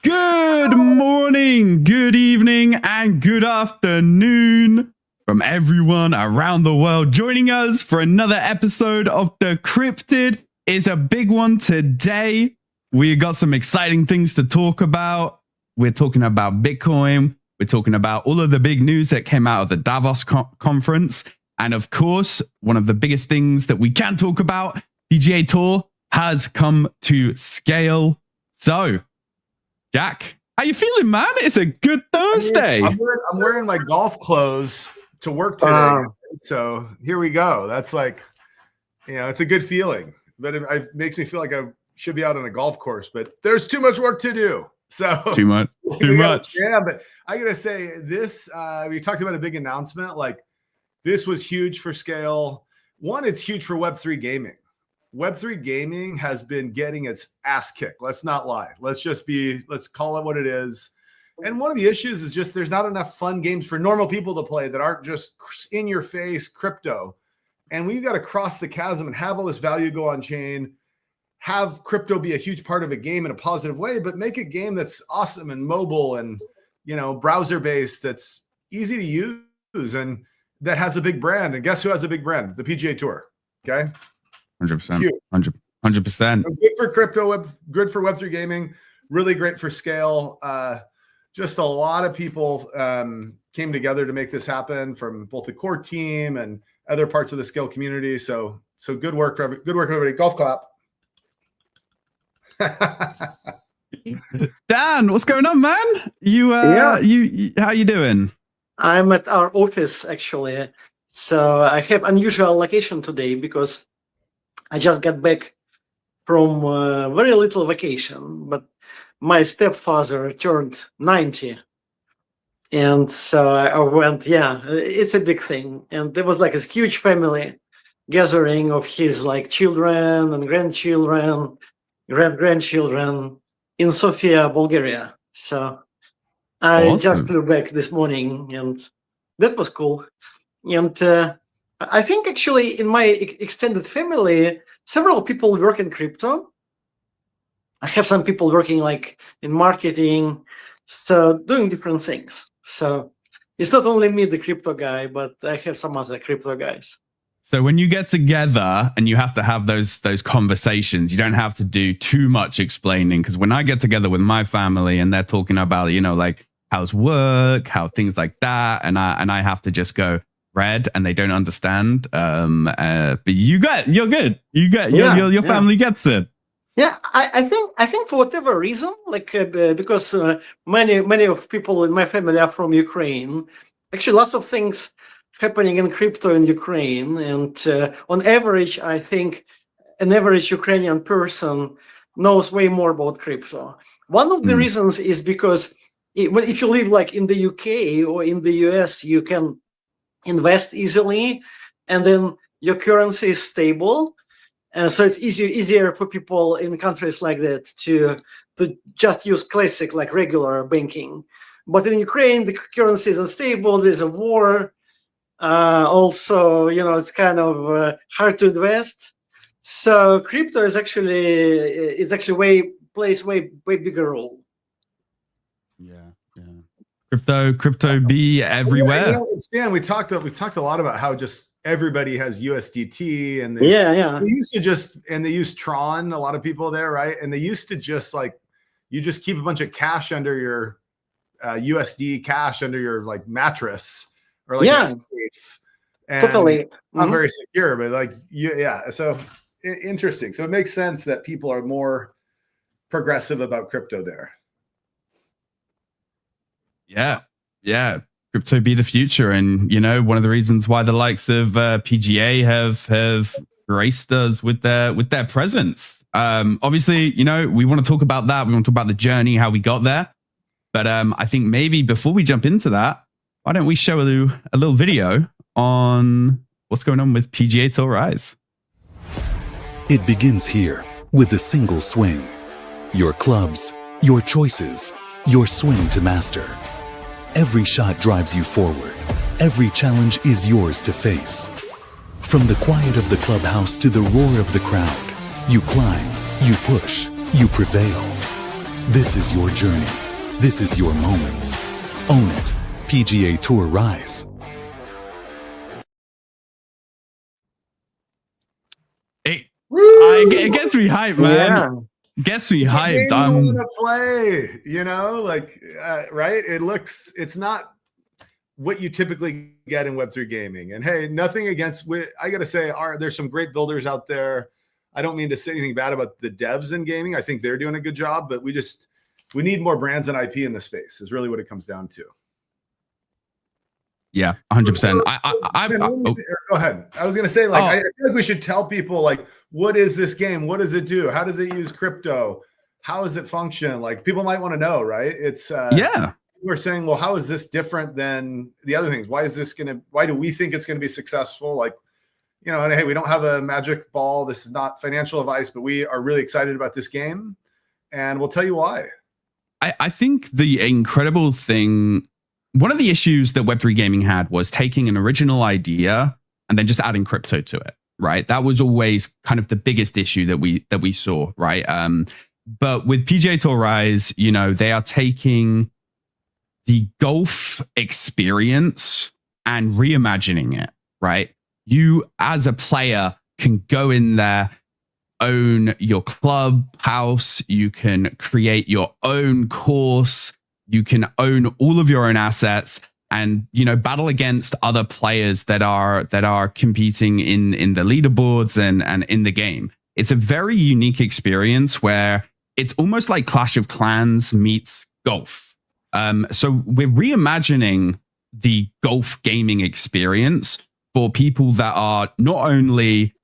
Good morning, good evening, and good afternoon from everyone around the world joining us for another episode of DECRYPTED. It's a big one today. We got some exciting things to talk about. We're talking about Bitcoin. We're talking about all of the big news that came out of the Davos conference. And of course, one of the biggest things that we can talk about, PGA Tour has come to scale. So, Jack, how you feeling, man? It's a good Thursday. I'm wearing my golf clothes to work today. So here we go. That's like, it's a good feeling. But it makes me feel like I should be out on a golf course. But there's too much work to do. So too much. Yeah, but I got to say this, we talked about a big announcement. Like this was huge for scale. One, it's huge for Web3 gaming. Web3 gaming has been getting its ass kicked. Let's not lie. Let's call it what it is. And one of the issues is just there's not enough fun games for normal people to play that aren't just in your face crypto. And we've got to cross the chasm and have all this value go on chain, have crypto be a huge part of a game in a positive way, but make a game that's awesome and mobile and, browser based, that's easy to use and that has a big brand. And guess who has a big brand? The PGA Tour. Okay. 100%. 100%. Good for crypto, good for Web3 gaming, really great for scale. Just a lot of people came together to make this happen from both the core team and other parts of the scale community. So good work for everybody. Golf clap. Dan, what's going on, man? You how you doing? I'm at our office actually. So I have unusual location today because I just got back from very little vacation, but my stepfather turned 90. And so I went, it's a big thing. And there was like a huge family gathering of his like children and grandchildren, great-grandchildren in Sofia, Bulgaria. So I just flew back this morning and that was cool. And I think actually in my extended family, several people work in crypto. I have some people working like in marketing, so doing different things. So it's not only me, the crypto guy, but I have some other crypto guys. So when you get together and you have to have those conversations, you don't have to do too much explaining. Because when I get together with my family and they're talking about, like how's work, how things like that, and I have to just go red and they don't understand. But you're good. Your family gets it. Yeah, I think for whatever reason, like because many of people in my family are from Ukraine. Actually, lots of things happening in crypto in Ukraine, and on average, I think an average Ukrainian person knows way more about crypto. One of the reasons is because if you live like in the UK or in the US, you can invest easily, and then your currency is stable. So it's easier for people in countries like that to just use classic, like regular banking. But in Ukraine, the currency is unstable. There's a war. Also, it's kind of hard to invest. So crypto is actually plays way bigger role. Yeah. Crypto be everywhere. Stan, we talked a lot about how just everybody has USDT and they use Tron, a lot of people there, right? And they used to just you just keep a bunch of cash under your USD cash under your like mattress or like a safe. And totally not very secure, but so interesting. So it makes sense that people are more progressive about crypto there. Yeah. Crypto be the future. And, one of the reasons why the likes of PGA have graced us with their presence. Obviously, we want to talk about that. We want to talk about the journey, how we got there. But I think maybe before we jump into that, why don't we show a little video on what's going on with PGA Tour Rise? It begins here with a single swing. Your clubs, your choices, your swing to master. Every shot drives you forward. Every challenge is yours to face. From the quiet of the clubhouse to the roar of the crowd, you climb, you push, you prevail. This is your journey. This is your moment. Own it. PGA Tour Rise. It gets me hyped, man. Yeah. Gets me The hyped. game you want to play, you know, like right? It's not what you typically get in Web3 gaming. And hey, nothing against. I gotta say, there's some great builders out there. I don't mean to say anything bad about the devs in gaming. I think they're doing a good job, but we need more brands and IP in the space. Is really what it comes down to. Yeah, 100%. Go ahead. I was gonna say, like, I feel like we should tell people, like, what is this game? What does it do? How does it use crypto? How does it function? Like, people might want to know, right? It's we're saying, well, how is this different than the other things? Why do we think it's gonna be successful? Like, you know, and hey, we don't have a magic ball. This is not financial advice, but we are really excited about this game, and we'll tell you why. I think the incredible thing, one of the issues that Web3 gaming had was taking an original idea and then just adding crypto to it, right? That was always kind of the biggest issue that we saw, right? But with PGA Tour Rise, you know, they are taking the golf experience and reimagining it, right? You as a player can go in there, own your clubhouse, you can create your own course, you can own all of your own assets, and, you know, battle against other players that are competing in the leaderboards and in the game. It's a very unique experience where it's almost like Clash of Clans meets golf. So we're reimagining the golf gaming experience for people that are not only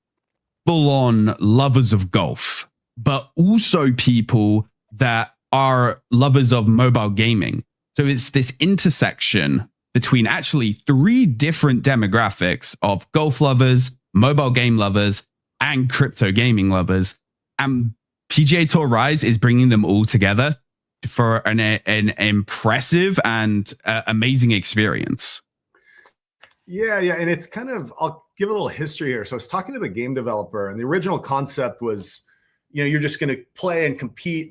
full-on lovers of golf, but also people that are lovers of mobile gaming. So it's this intersection between actually 3 different demographics of golf lovers, mobile game lovers, and crypto gaming lovers. And PGA Tour Rise is bringing them all together for an impressive and amazing experience. Yeah. And it's kind of, I'll give a little history here. So I was talking to the game developer, and the original concept was, you know, you're just going to play and compete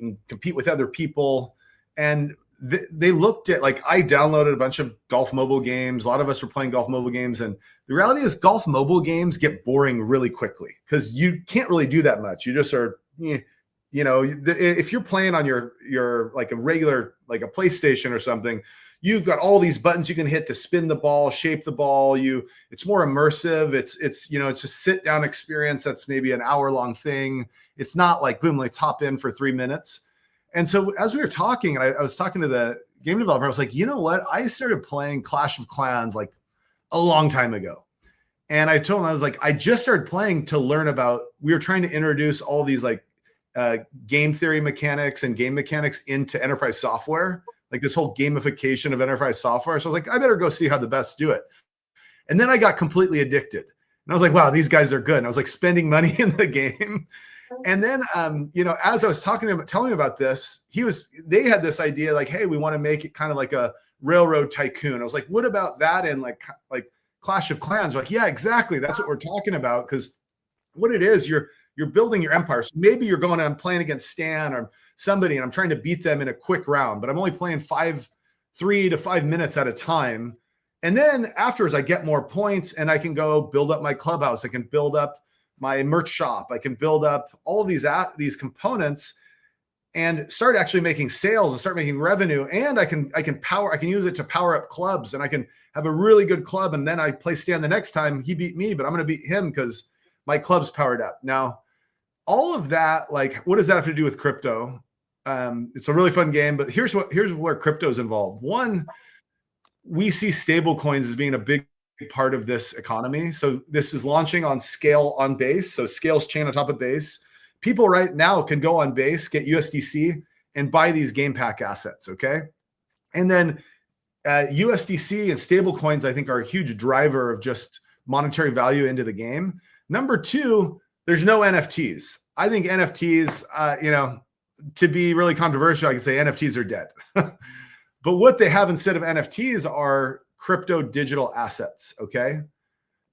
with other people. And they looked at, like, I downloaded a bunch of golf mobile games. A lot of us were playing golf mobile games. And the reality is golf mobile games get boring really quickly because you can't really do that much. You just are, you know, if you're playing on your like a regular, like a PlayStation or something, you've got all these buttons you can hit to spin the ball, shape the ball. It's more immersive. It's, you know, it's a sit down experience. That's maybe an hour-long thing. It's not like, boom, let's hop in for 3 minutes. And so as we were talking, and I was talking to the game developer, I was like, you know what? I started playing Clash of Clans like a long time ago. And I told him, I was like, I just started playing to learn about, we were trying to introduce all these like game theory mechanics and game mechanics into enterprise software, like this whole gamification of enterprise software. So I was like, I better go see how the best do it. And then I got completely addicted. And I was like, wow, these guys are good. And I was like spending money in the game. And then, you know, as I was talking to him, telling him about this, they had this idea like, hey, we want to make it kind of like a railroad tycoon. I was like, what about that? And like Clash of Clans, like, yeah, exactly. That's what we're talking about. Because what it is, you're building your empire. So maybe you're going on playing against Stan or somebody, and I'm trying to beat them in a quick round, but I'm only playing 3 to 5 minutes at a time. And then afterwards, I get more points, and I can go build up my clubhouse. I can build up my merch shop. I can build up all of these components and start actually making sales and start making revenue. And I can use it to power up clubs, and I can have a really good club. And then I play Stan the next time. He beat me, but I'm going to beat him because my club's powered up. Now, all of that, like, what does that have to do with crypto? It's a really fun game, but here's where crypto is involved. One, we see stable coins as being a big part of this economy. So this is launching on Scale on Base. So Scale's chain on top of Base. People right now can go on Base, get USDC, and buy these game pack assets. Okay. And then USDC and stable coins, I think, are a huge driver of just monetary value into the game. Number 2, there's no NFTs. I think NFTs, you know, to be really controversial, I can say NFTs are dead. But what they have instead of NFTs are crypto digital assets, okay?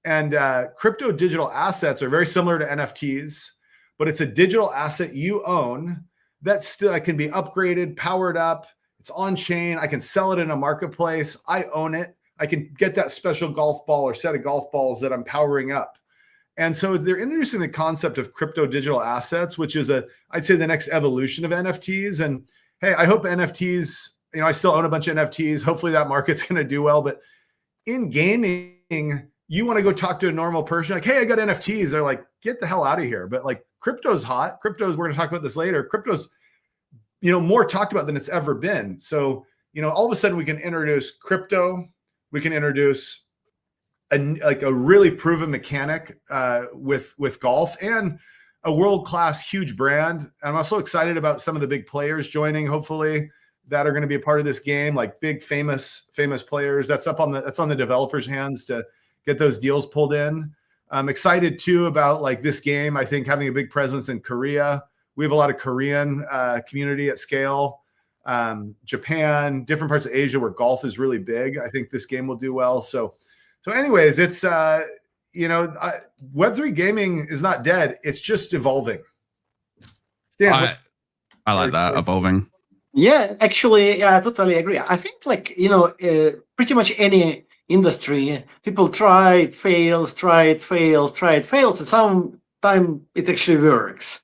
And crypto digital assets are very similar to NFTs, but it's a digital asset you own that still can be upgraded, powered up. It's on chain. I can sell it in a marketplace. I own it. I can get that special golf ball or set of golf balls that I'm powering up. And so they're introducing the concept of crypto digital assets, which is I'd say the next evolution of NFTs. And hey, I hope NFTs, I still own a bunch of NFTs. Hopefully that market's going to do well. But in gaming, you want to go talk to a normal person like, hey, I got NFTs. They're like, get the hell out of here. But like crypto's hot. We're going to talk about this later. Crypto's, more talked about than it's ever been. So, all of a sudden we can introduce crypto. We can introduce a really proven mechanic with golf and a world-class huge brand. I'm also excited about some of the big players joining, hopefully, that are going to be a part of this game, like big famous players. That's on the developers' hands to get those deals pulled in. I'm excited too about like this game. I think having a big presence in Korea. We have a lot of Korean community at scale. Japan, different parts of Asia where golf is really big. I think this game will do well. So anyways, it's Web3 gaming is not dead. It's just evolving. Stan, I like that, evolving. Yeah, actually, I totally agree. I think pretty much any industry, people try, it fails, and sometimes it actually works.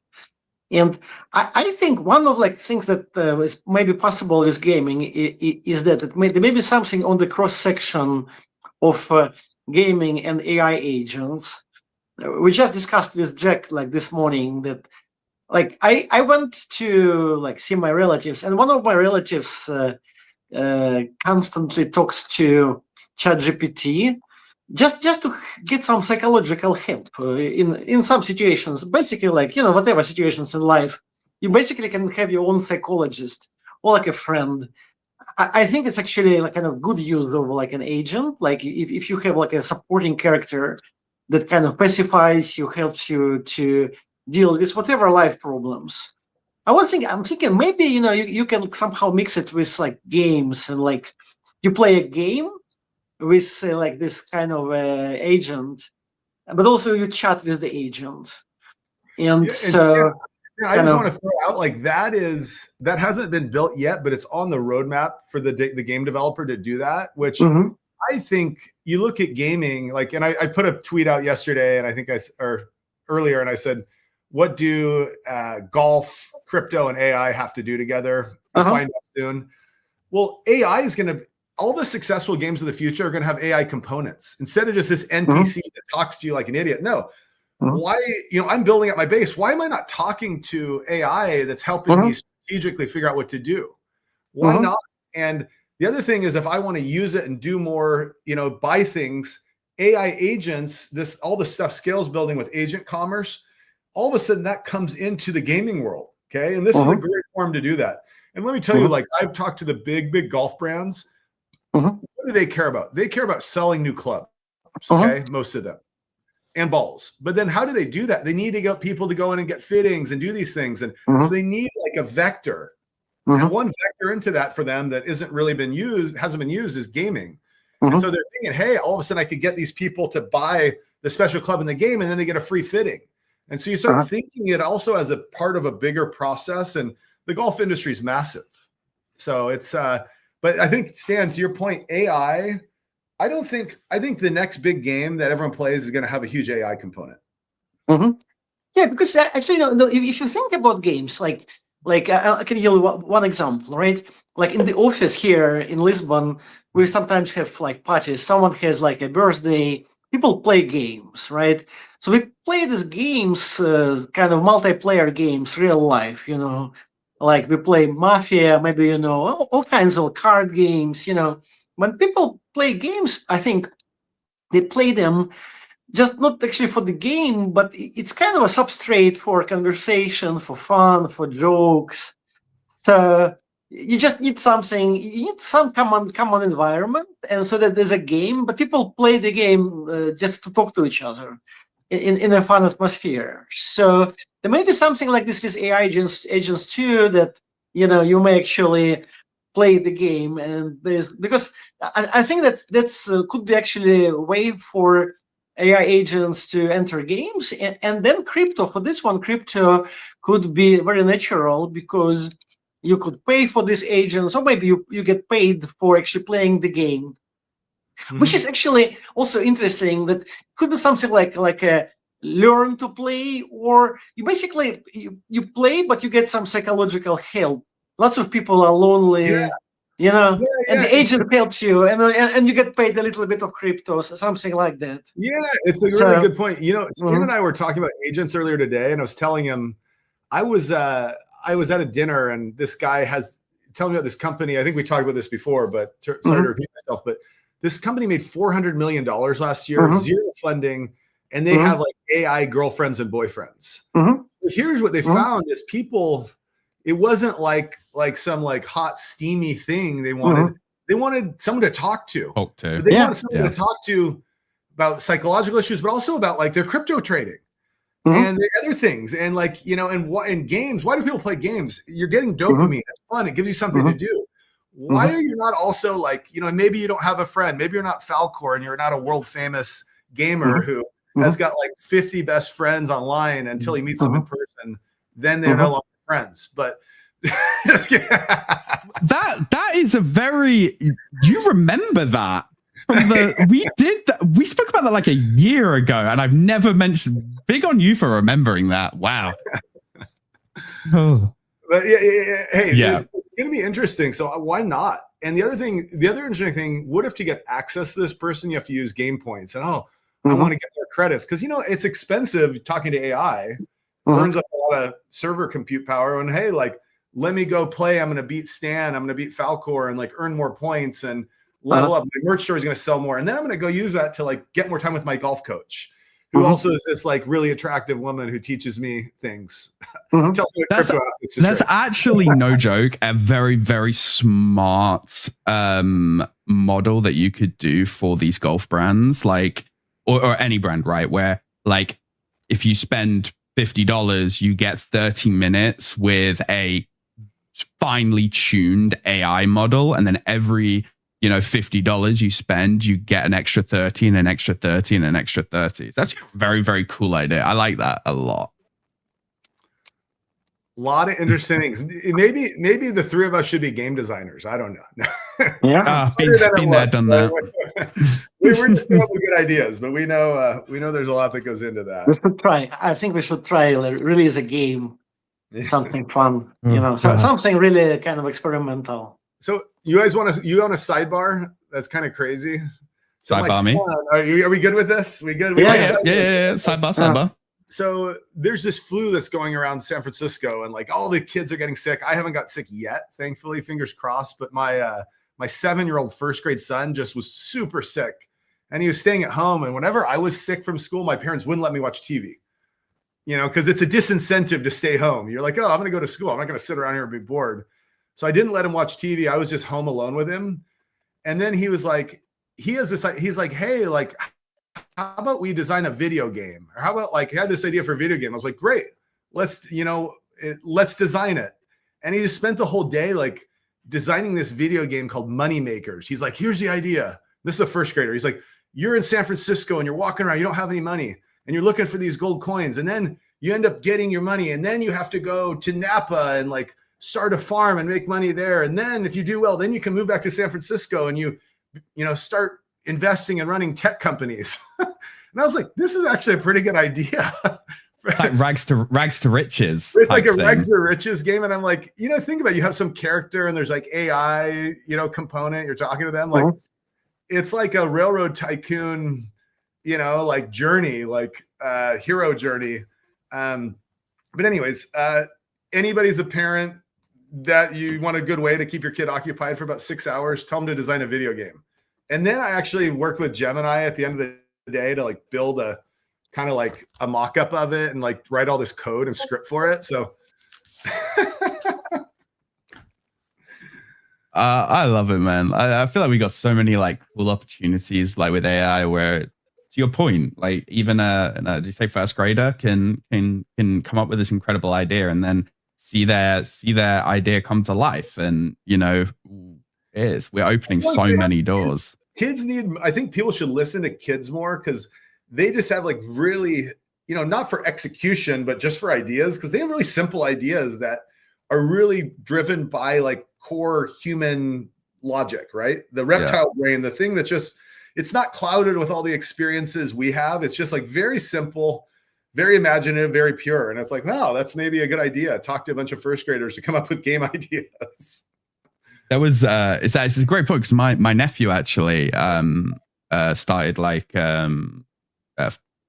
And I think one of things that is maybe possible with gaming is that there may be something on the cross section of gaming and AI agents. We just discussed with Jack this morning that I went to see my relatives, and one of my relatives constantly talks to ChatGPT just to get some psychological help in some situations. Basically, whatever situations in life, you basically can have your own psychologist or a friend. I think it's actually kind of good use of an agent. If you have a supporting character that kind of pacifies you, helps you to deal with whatever life problems. I'm thinking maybe you can somehow mix it with games, and you play a game with this kind of agent, but also you chat with the agent. And so I just want to throw out that hasn't been built yet, but it's on the roadmap for the game developer to do that, which I think you look at gaming, and I put a tweet out yesterday, and I think earlier, and I said, what do golf, crypto, and AI have to do together? We'll find out soon. Well, AI is going to, all the successful games of the future are going to have AI components instead of just this NPC that talks to you like an idiot. No. Why, I'm building up my base. Why am I not talking to AI that's helping me strategically figure out what to do? Why not? And the other thing is, if I want to use it and do more, buy things, AI agents, all the stuff skills building with agent commerce, all of a sudden that comes into the gaming world. Okay. And this is a great form to do that. And let me tell you, I've talked to the big golf brands. What do they care about? They care about selling new clubs. Okay. Most of them. And balls. But then how do they do that? They need to get people to go in and get fittings and do these things. And so they need a vector. And one vector into that for them that hasn't been used is gaming. And so they're thinking, hey, all of a sudden I could get these people to buy the special club in the game, and then they get a free fitting. And so you start thinking it also as a part of a bigger process, and the golf industry is massive. So it's, but I think, Stan, to your point, AI, I think the next big game that everyone plays is going to have a huge AI component. Yeah, because actually, if you think about games, I can give you one example, right? In the office here in Lisbon, we sometimes have parties. Someone has a birthday. People play games, right? So we play these games, kind of multiplayer games, real life, we play Mafia, maybe, all kinds of card games, When people play games, I think they play them just not actually for the game, but it's kind of a substrate for conversation, for fun, for jokes. So you just need something, you need some common environment, and so that there's a game, but people play the game just to talk to each other in a fun atmosphere. So there may be something like this with AI agents too, that you may actually play the game, and because I think that's could be actually a way for AI agents to enter games, and then crypto. For this one, crypto could be very natural because you could pay for these agents, or maybe you get paid for actually playing the game, which is actually also interesting. That could be something like a learn to play, or you basically you play, but you get some psychological help. Lots of people are lonely. And the agent helps you, and you get paid a little bit of crypto, something like that. Yeah, it's a really good point. Stan and I were talking about agents earlier today, and I was telling him I was at a dinner, and this guy has telling me about this company. I think we talked about this before, but sorry to repeat myself. But this company made $400 million last year, zero funding, and they have like AI girlfriends and boyfriends. Here's what they found: is people. It wasn't like some like hot steamy thing they wanted. They wanted someone to talk to. They wanted someone to talk to about psychological issues, but also about like their crypto trading and the other things. And like, and games, why do people play games? You're getting dopamine. It's fun. It gives you something to do. Why are you not also like, maybe you don't have a friend, maybe you're not Falcor and you're not a world famous gamer who has got like 50 best friends online until he meets them in person. Then they're no longer friends. But that is a very, you remember that from we spoke about that like a year ago, and I've never mentioned. Big on you for remembering that. Wow. But it's gonna be interesting, so why not? And the other interesting thing, what if to get access to this person you have to use game points, and I want to get their credits, because it's expensive talking to AI. Burns up a lot of server compute power, and hey, like, let me go play. I'm going to beat Stan. I'm going to beat Falcor and like earn more points and level up. My merch store is going to sell more, and then I'm going to go use that to like get more time with my golf coach, who also is this like really attractive woman who teaches me things. Tells me what crypto assets to that's trade. actually no joke. A very, very smart model that you could do for these golf brands, like or any brand, right? Where like if you spend $50, you get 30 minutes with a finely tuned AI model, and then every $50 you spend, you get an extra 30 and an extra 30 and an extra 30. It's actually a very, very cool idea. I like that a lot. A lot of interesting things. Maybe the three of us should be game designers. I don't know. Been there, done that. We're just coming up with good ideas, but we know there's a lot that goes into that. We should try. I think we should try release a game, something fun. Something really kind of experimental. So you guys want a sidebar? That's kind of crazy. So sidebar me. Are we good with this? We good? Yeah. Sidebar. So there's this flu that's going around San Francisco, and like all the kids are getting sick. I haven't got sick yet, thankfully, fingers crossed. But my 7-year-old first grade son just was super sick, and he was staying at home. And whenever I was sick from school, my parents wouldn't let me watch TV, because it's a disincentive to stay home. You're like, oh, I'm going to go to school. I'm not going to sit around here and be bored. So I didn't let him watch TV. I was just home alone with him. And then he was like, he's like, hey, like, how about we design a video game? Or how about like, I had this idea for a video game. I was like, great, let's design it. And he just spent the whole day like designing this video game called Money Makers. He's like, here's the idea. This is a first grader. He's like, you're in San Francisco and you're walking around, you don't have any money, and you're looking for these gold coins. And then you end up getting your money. And then you have to go to Napa and like start a farm and make money there. And then if you do well, then you can move back to San Francisco and you start investing and running tech companies. And I was like, this is actually a pretty good idea. Like rags to riches. It's like a rags to riches game. And I'm like, think about it. You have some character and there's like AI, component. You're talking to them. Like, it's like a railroad tycoon, like journey, like hero journey. But anyways, anybody's a parent that you want a good way to keep your kid occupied for about 6 hours, tell them to design a video game. And then I actually worked with Gemini at the end of the day to like build a kind of like a mock-up of it and like write all this code and script for it. So I love it, man. I feel like we got so many like cool opportunities like with AI where, to your point, like even did you say first grader can come up with this incredible idea and then see their idea come to life. And we're opening so many doors. Kids I think people should listen to kids more, because they just have like really, not for execution, but just for ideas, because they have really simple ideas that are really driven by like core human logic, right? The reptile brain, the thing that just, it's not clouded with all the experiences we have. It's just like very simple, very imaginative, very pure. And it's like, wow, that's maybe a good idea. Talk to a bunch of first graders to come up with game ideas. That was it's a great point, because my nephew actually started like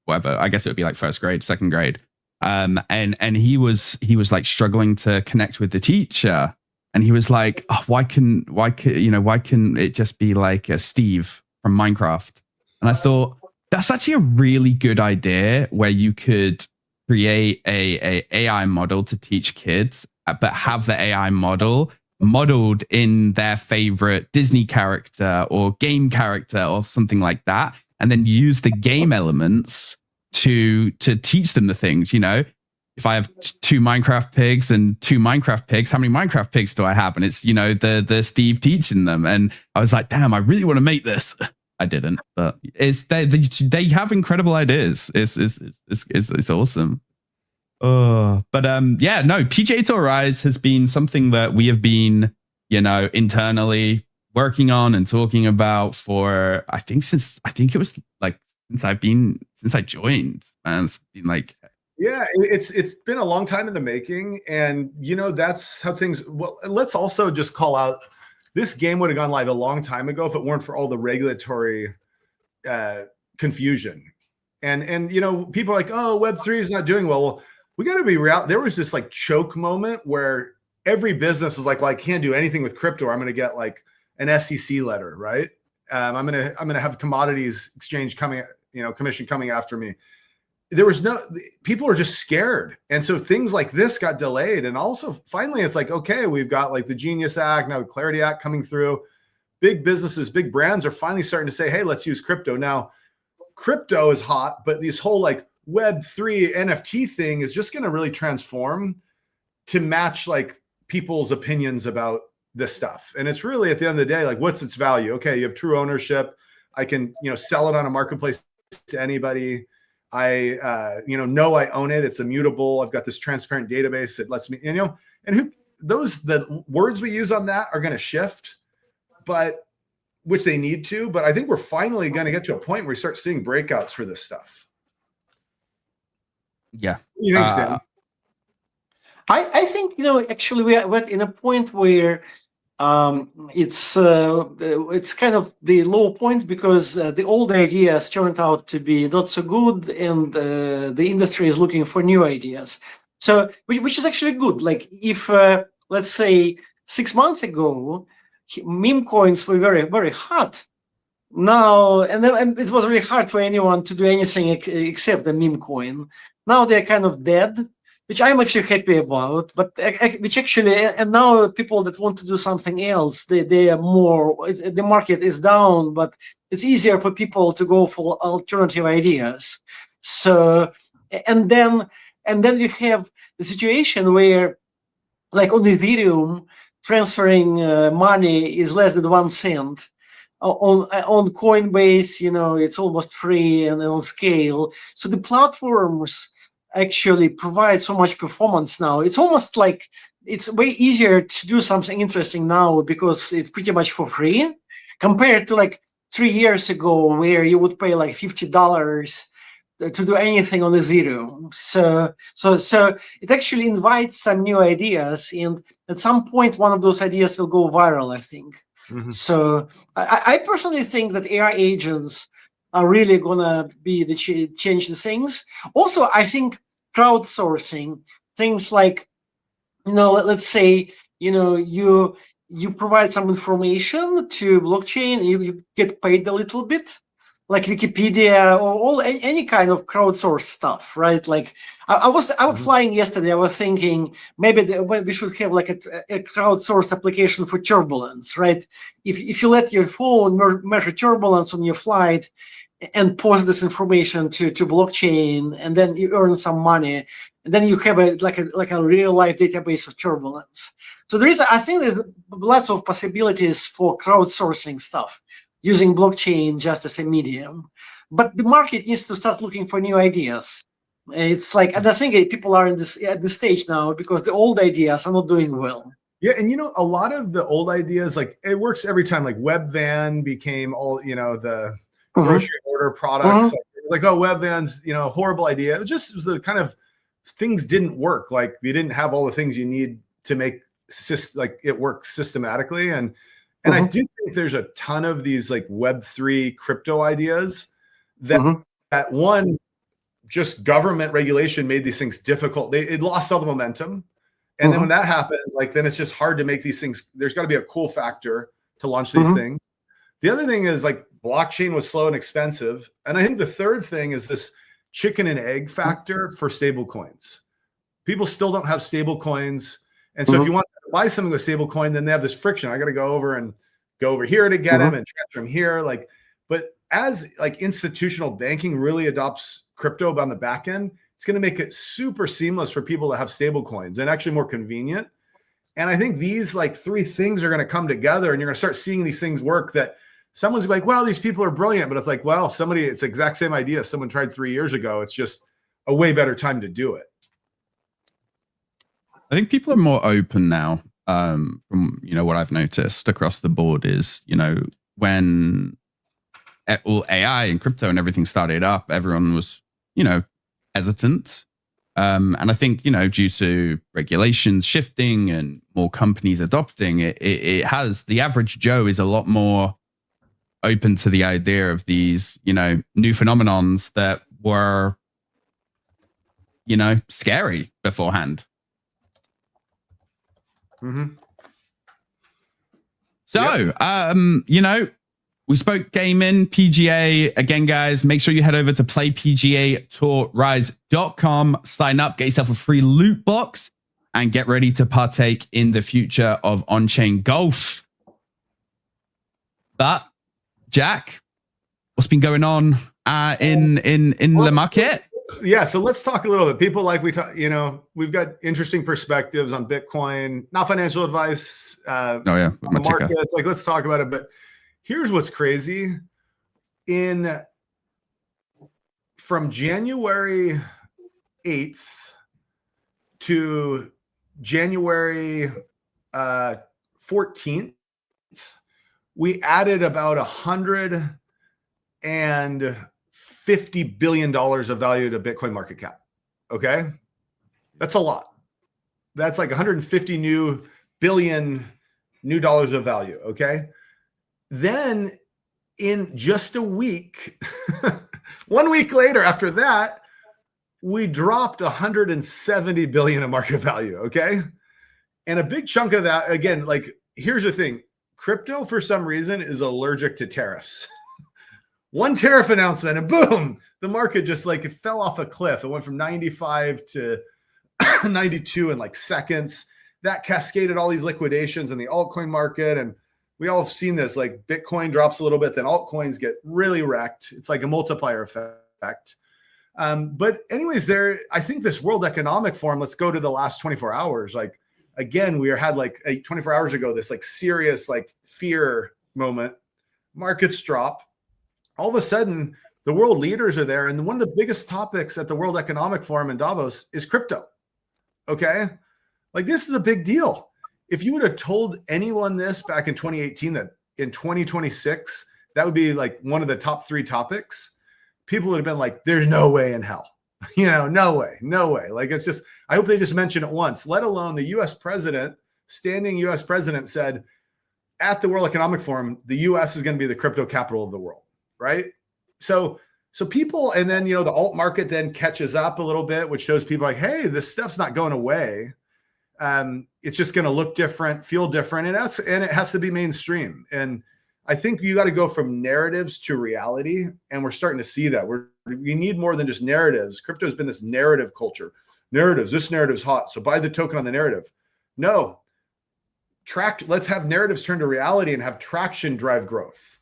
whatever, I guess it would be like first grade, second grade, and he was like struggling to connect with the teacher, and he was like, oh, why can it just be like a Steve from Minecraft? And I thought that's actually a really good idea, where you could create a AI model to teach kids, but have the AI model modeled in their favorite Disney character or game character or something like that, and then use the game elements to teach them the things. If I have 2 Minecraft pigs and 2 Minecraft pigs, how many Minecraft pigs do I have? And it's the Steve teaching them, and I was like, damn, I really want to make this. I didn't, but it's they have incredible ideas. It's awesome. But PGA Tour Rise has been something that we have been, internally working on and talking about for, since I joined, and it's been like, yeah, it's been a long time in the making, and that's how things. Well, let's also just call out, this game would have gone live a long time ago if it weren't for all the regulatory confusion, and people are like, oh, Web3 is not doing well. We got to be real. There was this like choke moment where every business was like, well, I can't do anything with crypto, or I'm going to get like an SEC letter, right? I'm going to have commodities exchange coming, commission coming after me. There was people are just scared. And so things like this got delayed. And also finally, it's like, okay, we've got like the Genius Act, now the Clarity Act coming through. Big businesses, big brands are finally starting to say, hey, let's use crypto. Now, crypto is hot, but this whole like Web3 NFT thing is just going to really transform to match like people's opinions about this stuff. And it's really, at the end of the day, like, what's its value? Okay, you have true ownership. I can, sell it on a marketplace to anybody. I I own it. It's immutable. I've got this transparent database that lets me, the words we use on that are going to shift, but which they need to. But I think we're finally going to get to a point where we start seeing breakouts for this stuff. Yeah. What do you think, Stan? I think, actually we're in a point where it's kind of the low point, because the old ideas turned out to be not so good, and the industry is looking for new ideas. So, which is actually good. Like if, let's say 6 months ago, meme coins were very, very hot. Now, and it was really hard for anyone to do anything except a meme coin. Now they're kind of dead, which I'm actually happy about. But which actually, and now people that want to do something else, they are more. The market is down, but it's easier for people to go for alternative ideas. So, and then you have the situation where, like on Ethereum, transferring money is less than 1 cent. On Coinbase, it's almost free, and on Scale. So the platforms actually provide so much performance now. It's almost like it's way easier to do something interesting now because it's pretty much for free, compared to like 3 years ago, where you would pay like $50 to do anything on Ethereum. So it actually invites some new ideas, and at some point, one of those ideas will go viral, I think. Mm-hmm. So I personally think that AI agents are really gonna be the change the things. Also, I think crowdsourcing things like, let's say, you provide some information to blockchain, you get paid a little bit, like Wikipedia or any kind of crowdsourced stuff, right? Like I was flying yesterday. I was thinking maybe we should have like a crowdsourced application for turbulence, right? If you let your phone measure turbulence on your flight and post this information to blockchain, and then you earn some money, and then you have a real life database of turbulence. So I think there's lots of possibilities for crowdsourcing stuff, using blockchain just as a medium. but the market needs to start looking for new ideas. It's like, and I think people are at this stage now because the old ideas are not doing well. Yeah, and a lot of the old ideas, like it works every time. Like Webvan became all, the grocery order products. Like, oh, Webvan's, horrible idea. It was the kind of things didn't work. Like they didn't have all the things you need to make it work systematically. And I do think there's a ton of these like Web3 crypto ideas that one, just government regulation made these things difficult. It lost all the momentum. And then when that happens, like, then it's just hard to make these things. There's got to be a cool factor to launch these things. The other thing is like blockchain was slow and expensive. And I think the third thing is this chicken and egg factor for stable coins. People still don't have stable coins. And so if you want to buy something with stable coin, then they have this friction. I got to go over here to get them and transfer them here. Like, but as like institutional banking really adopts crypto on the back end, it's going to make it super seamless for people to have stable coins and actually more convenient. And I think these like three things are going to come together and you're going to start seeing these things work that someone's like, well, these people are brilliant. But it's like, well, it's the exact same idea someone tried 3 years ago. It's just a way better time to do it. I think people are more open now. From what I've noticed across the board is, when all AI and crypto and everything started up, everyone was, hesitant. And I think, due to regulations shifting and more companies adopting it has the average Joe is a lot more open to the idea of these, new phenomenons that were, scary beforehand. So, we spoke gaming, PGA. Again, guys, make sure you head over to playpgatourrise.com, sign up, get yourself a free loot box, and get ready to partake in the future of on-chain golf. But, Jack, what's been going on in the market? Yeah, so let's talk a little bit. People like we talk, we've got interesting perspectives on Bitcoin, not financial advice. On the markets. Like, let's talk about it. But here's what's crazy. From January 8th to January 14th, we added about $150 billion of value to Bitcoin market cap. Okay. That's a lot. That's like 150 billion new dollars of value. Okay. Then in just a week, 1 week later after that, we dropped 170 billion of market value. Okay. And a big chunk of that, again, like, here's the thing. Crypto, for some reason, is allergic to tariffs. One tariff announcement and boom, the market just like it fell off a cliff. It went from 95 to 92 in like seconds. That cascaded all these liquidations in the altcoin market. And we all have seen this, like Bitcoin drops a little bit, then altcoins get really wrecked. It's like a multiplier effect. But anyways, I think this World Economic Forum, let's go to the last 24 hours. Like, again, we had like 24 hours ago, this like serious like fear moment. Markets drop. All of a sudden, the world leaders are there. And one of the biggest topics at the World Economic Forum in Davos is crypto. Okay. Like, this is a big deal. If you would have told anyone this back in 2018, that in 2026, that would be like one of the top 3 topics, people would have been like, there's no way in hell, no way. Like, it's just, I hope they just mention it once, let alone the US president, standing US president said at the World Economic Forum, the US is going to be the crypto capital of the world. Right. So people, and then, the alt market then catches up a little bit, which shows people like, hey, this stuff's not going away. It's just going to look different, feel different. And it has to be mainstream. And I think you got to go from narratives to reality. And we're starting to see that we need more than just narratives. Crypto has been this narrative culture. Narratives, this narrative's hot, so buy the token on the narrative. No, let's have narratives turn to reality and have traction drive growth.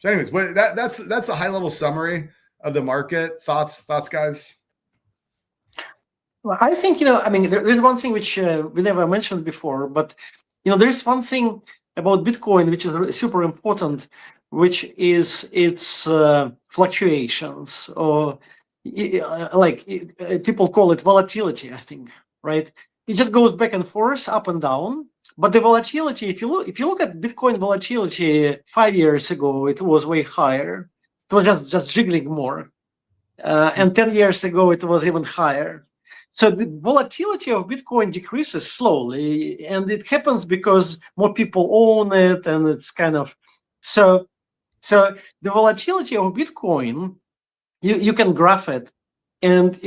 So anyways, that's a high level summary of the market. Thoughts, guys? Well, I think, there's one thing which we never mentioned before, but, there's one thing about Bitcoin, which is super important, which is its fluctuations, or people call it volatility, I think, right? It just goes back and forth, up and down. But the volatility, if you look at Bitcoin volatility 5 years ago, it was way higher. It was just jiggling more. And 10 years ago, it was even higher. So the volatility of Bitcoin decreases slowly, and it happens because more people own it, and it's kind of so the volatility of Bitcoin, you can graph it, and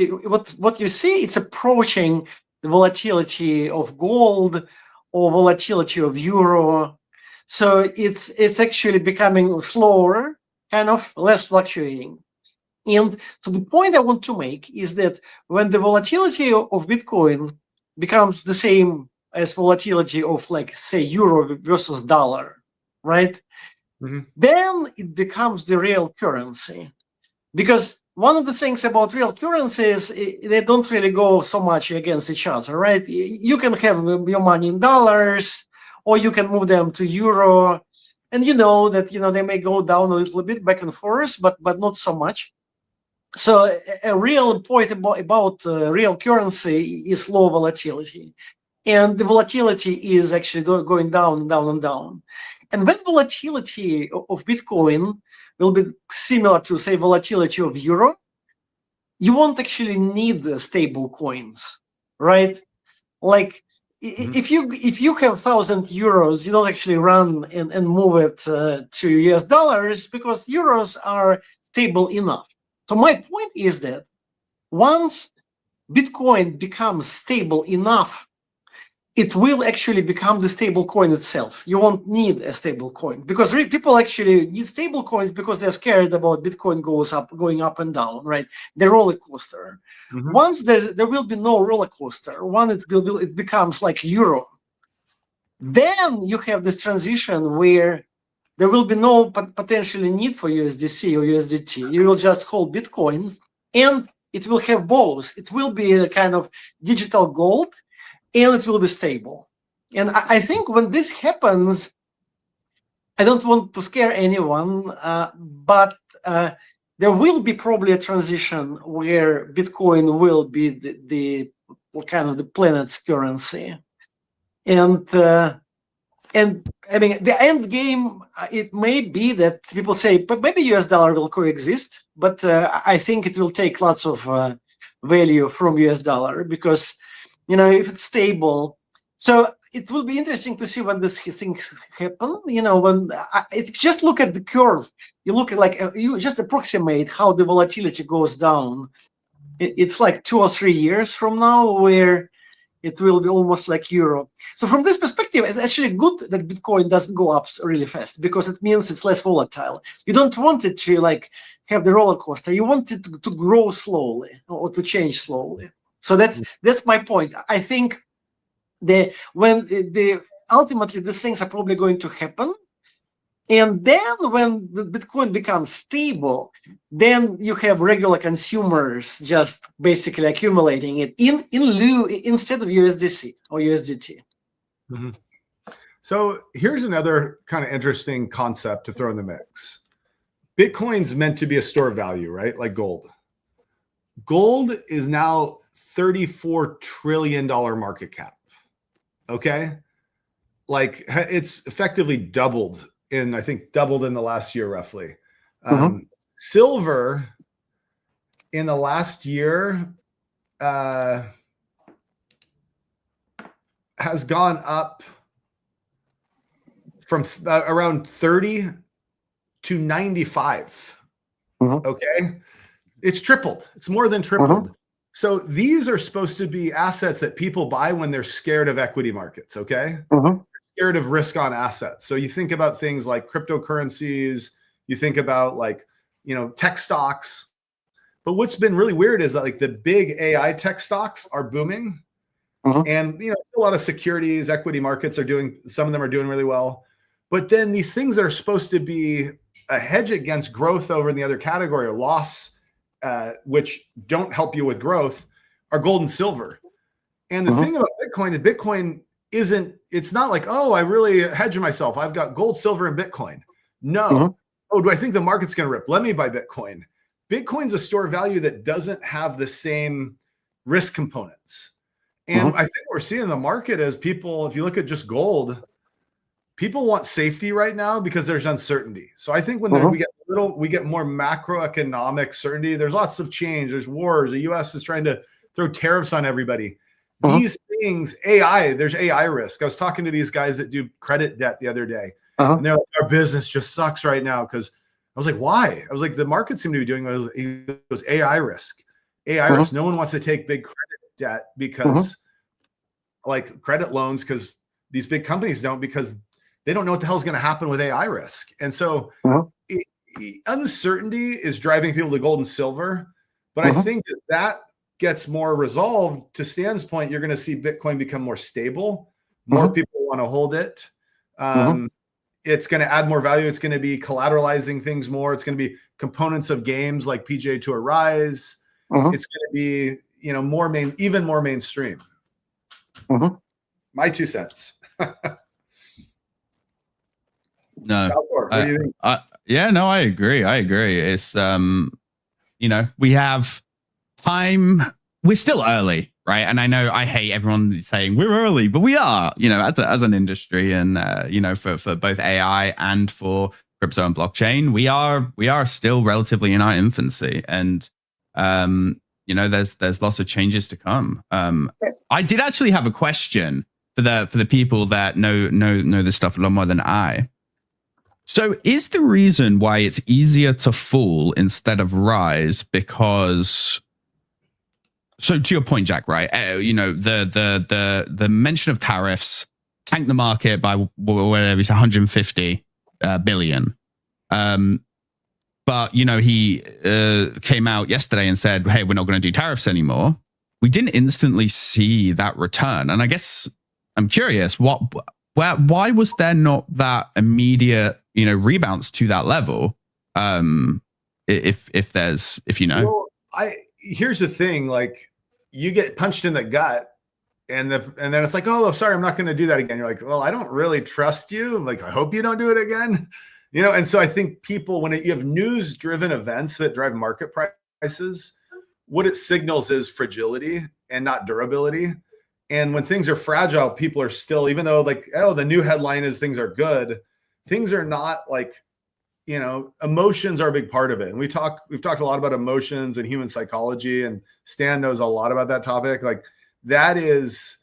what you see, it's approaching the volatility of gold or volatility of euro. So it's actually becoming slower, kind of less fluctuating. And so the point I want to make is that when the volatility of Bitcoin becomes the same as volatility of, like, say, euro versus dollar, right? Then it becomes the real currency. Because one of the things about real currencies, they don't really go so much against each other, right? You can have your money in dollars, or you can move them to euro, and you know that they may go down a little bit back and forth, but not so much. So a real point about real currency is low volatility, and the volatility is actually going down and down and down. And when volatility of Bitcoin will be similar to, say, volatility of euro, you won't actually need the stable coins, right? Like if you have 1,000 euros, you don't actually run and move it to US dollars, because euros are stable enough. So my point is that once Bitcoin becomes stable enough, it will actually become the stable coin itself. You won't need a stable coin, because people actually need stable coins because they're scared about Bitcoin going up and down, right? The roller coaster. Once there will be no roller coaster, it becomes like euro. Then you have this transition where there will be no potentially need for USDC or USDT. You will just hold Bitcoin, and it will have both. It will be a kind of digital gold, and it will be stable. And I think when this happens, I don't want to scare anyone, but there will be probably a transition where Bitcoin will be the kind of the planet's currency. And I mean, the end game, it may be that people say, but maybe US dollar will coexist, but I think it will take lots of value from US dollar, because, if it's stable. So it will be interesting to see when these things happen. If you just look at the curve, you look at you just approximate how the volatility goes down. It's like 2 or 3 years from now where it will be almost like euro. So from this perspective, it's actually good that Bitcoin doesn't go up really fast, because it means it's less volatile. You don't want it to have the roller coaster. You want it to grow slowly, or to change slowly. So that's my point. I think ultimately these things are probably going to happen. And then when the Bitcoin becomes stable, then you have regular consumers just basically accumulating it instead of USDC or USDT. So here's another kind of interesting concept to throw in the mix. Bitcoin's meant to be a store of value, right? Like gold. Gold is now $34 trillion market cap. Okay. Like, it's effectively doubled in the last year, roughly. Silver in the last year has gone up from around 30 to 95. Okay. It's tripled. It's more than tripled. So these are supposed to be assets that people buy when they're scared of equity markets. Okay. Scared of risk on assets. So you think about things like cryptocurrencies, you think about tech stocks. But what's been really weird is that the big AI tech stocks are booming. And a lot of securities, equity markets some of them are doing really well. But then these things that are supposed to be a hedge against growth over in the other category, or loss, which don't help you with growth, are gold and silver. And the thing about Bitcoin is Bitcoin it's not like, oh, I really hedge myself. I've got gold, silver, and Bitcoin. No. Oh, do I think the market's going to rip? Let me buy Bitcoin. Bitcoin's a store of value that doesn't have the same risk components. And I think what we're seeing in the market is people, if you look at just gold, people want safety right now because there's uncertainty. So I think when we get more macroeconomic certainty, there's lots of change. There's wars. The US is trying to throw tariffs on everybody. These things, there's AI risk. I was talking to these guys that do credit debt the other day, and they're like, our business just sucks right now. Because I was like, why? I was like, the market seemed to be doing it was AI risk. AI risk. No one wants to take big credit debt because like credit loans, because these big companies don't, because they don't know what the hell is going to happen with AI risk. And so uncertainty is driving people to gold and silver. But I think that gets more resolved. To Stan's point, you're going to see Bitcoin become more stable. More people want to hold it. It's going to add more value. It's going to be collateralizing things more. It's going to be components of games like PGA Tour Rise. It's going to be, even more mainstream. My 2 cents. No, what do you think? I agree. It's, we have time. We're still early, right? And I know I hate everyone saying we're early, but we are, as an industry, and, for both AI and for crypto and blockchain, we are still relatively in our infancy. And, there's lots of changes to come. I did actually have a question for the people that know this stuff a lot more than I. So is the reason why it's easier to fall instead of rise because, so to your point, Jack, right? The mention of tariffs tanked the market by whatever it's 150 billion. But he came out yesterday and said, "Hey, we're not going to do tariffs anymore." We didn't instantly see that return, and I guess I'm curious, why was there not that immediate rebounds to that level? If Well, here's the thing, like you get punched in the gut and then it's like, oh, sorry, I'm not going to do that again. You're like, well, I don't really trust you. Like, I hope you don't do it again. And so I think people, when you have news driven events that drive market prices, what it signals is fragility and not durability. And when things are fragile, people are still, even though like, oh, the new headline is things are good, things are not like, emotions are a big part of it. And we've talked a lot about emotions and human psychology, and Stan knows a lot about that topic. Like that is,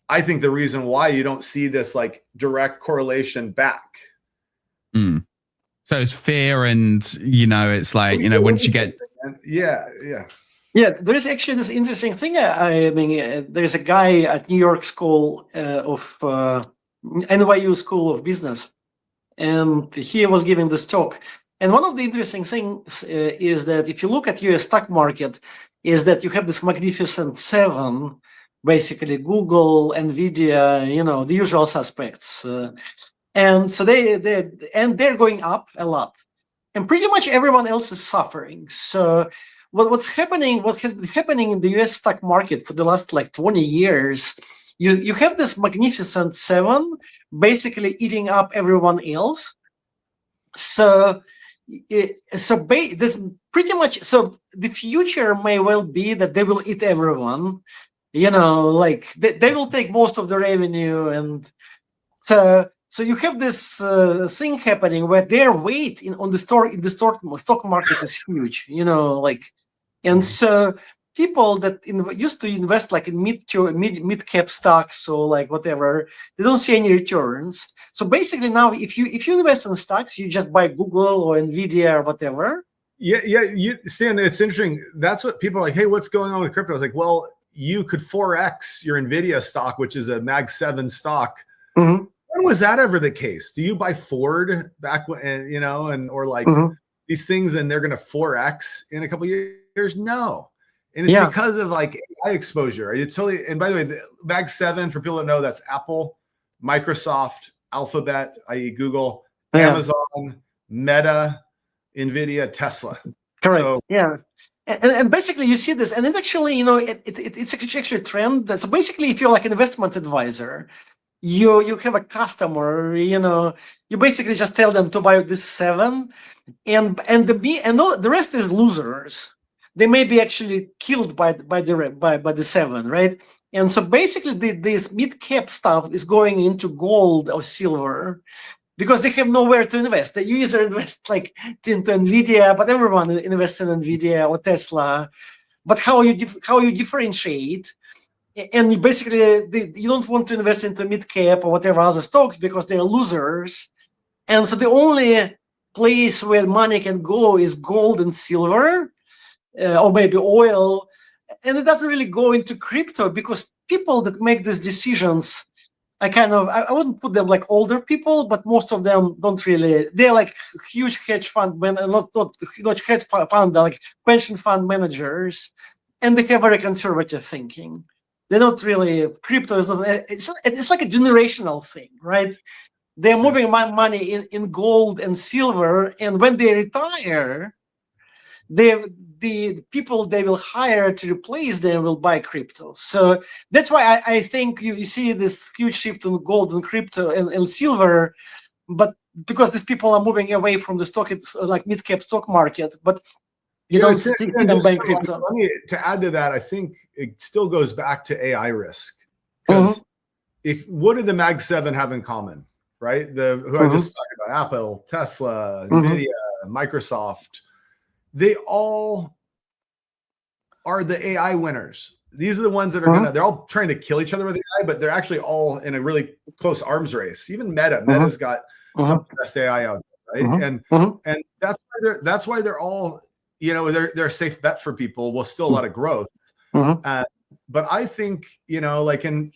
I think, the reason why you don't see this like direct correlation back. So it's fear, and it's like, once you get there is actually this interesting thing. There's a guy at New York School of NYU School of Business, and he was giving this talk. And one of the interesting things is that if you look at US stock market, is that you have this magnificent 7, basically Google, Nvidia, the usual suspects. And so they're going up a lot, and pretty much everyone else is suffering. So what has been happening in the US stock market for the last like 20 years, you have this magnificent 7 basically eating up everyone else. So this pretty much, so the future may well be that they will eat everyone, like they will take most of the revenue. And so you have this thing happening where their weight in the stock market is huge, and so people that used to invest like in mid cap stocks or like whatever, they don't see any returns. So basically now, if you invest in stocks, you just buy Google or Nvidia or whatever. Stan, it's interesting. That's what people are like, hey, what's going on with crypto? I was like, well, you could 4x your Nvidia stock, which is a Mag 7 stock. When was that ever the case? Do you buy Ford back when, or like these things and they're going to 4x in a couple of years? No. And it's because of like AI exposure. It's totally, and by the way, the Mag 7, for people that know, that's Apple, Microsoft, Alphabet, i.e. Google, Amazon, Meta, Nvidia, Tesla. Correct. So, and basically you see this, and it's actually, it's actually a trend. So basically, if you're like an investment advisor, you have a customer, you basically just tell them to buy this 7, and the rest is losers. They may be actually killed by the 7, right? And so basically this mid-cap stuff is going into gold or silver because they have nowhere to invest. They either invest like into Nvidia, but everyone invests in Nvidia or Tesla. But how you differentiate? And you don't want to invest into mid-cap or whatever other stocks because they're losers. And so the only place where money can go is gold and silver, or maybe oil. And it doesn't really go into crypto because people that make these decisions, I wouldn't put them like older people, but most of them don't really, they're like huge hedge fund, not hedge fund, they're like pension fund managers, and they have very conservative thinking. They're not really, crypto is not, it's like a generational thing, right? They're moving money in gold and silver, and when they retire, the people they will hire to replace them will buy crypto. So that's why I think you see this huge shift in gold and crypto and silver, but because these people are moving away from the stock, it's like mid-cap stock market, but you don't see them buying crypto. To add to that, I think it still goes back to AI risk. Because what did the Mag 7 have in common, right? Who I just talked about, Apple, Tesla, Nvidia, Microsoft, they all are the AI winners. These are the ones that are they're all trying to kill each other with AI, but they're actually all in a really close arms race. Even Meta's got some of the best AI out there, right? And that's why they're all, they're a safe bet for people. Well, still a lot of growth. But I think, like in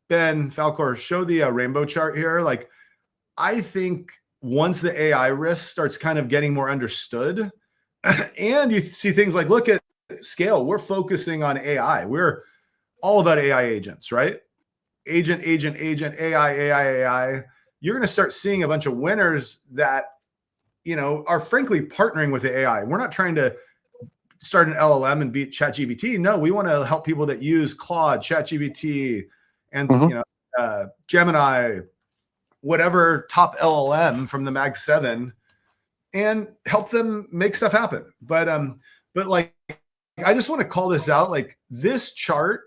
Ben Falcor, show the rainbow chart here. Like, I think once the AI risk starts kind of getting more understood, and you see things like, look at scale, we're focusing on AI. We're all about AI agents, right? Agent, AI. You're going to start seeing a bunch of winners that, are frankly partnering with the AI. We're not trying to start an LLM and beat ChatGPT. No, we want to help people that use Claude, ChatGPT, and Gemini, whatever top LLM from the Mag 7, and help them make stuff happen. But like, I just want to call this out. Like, this chart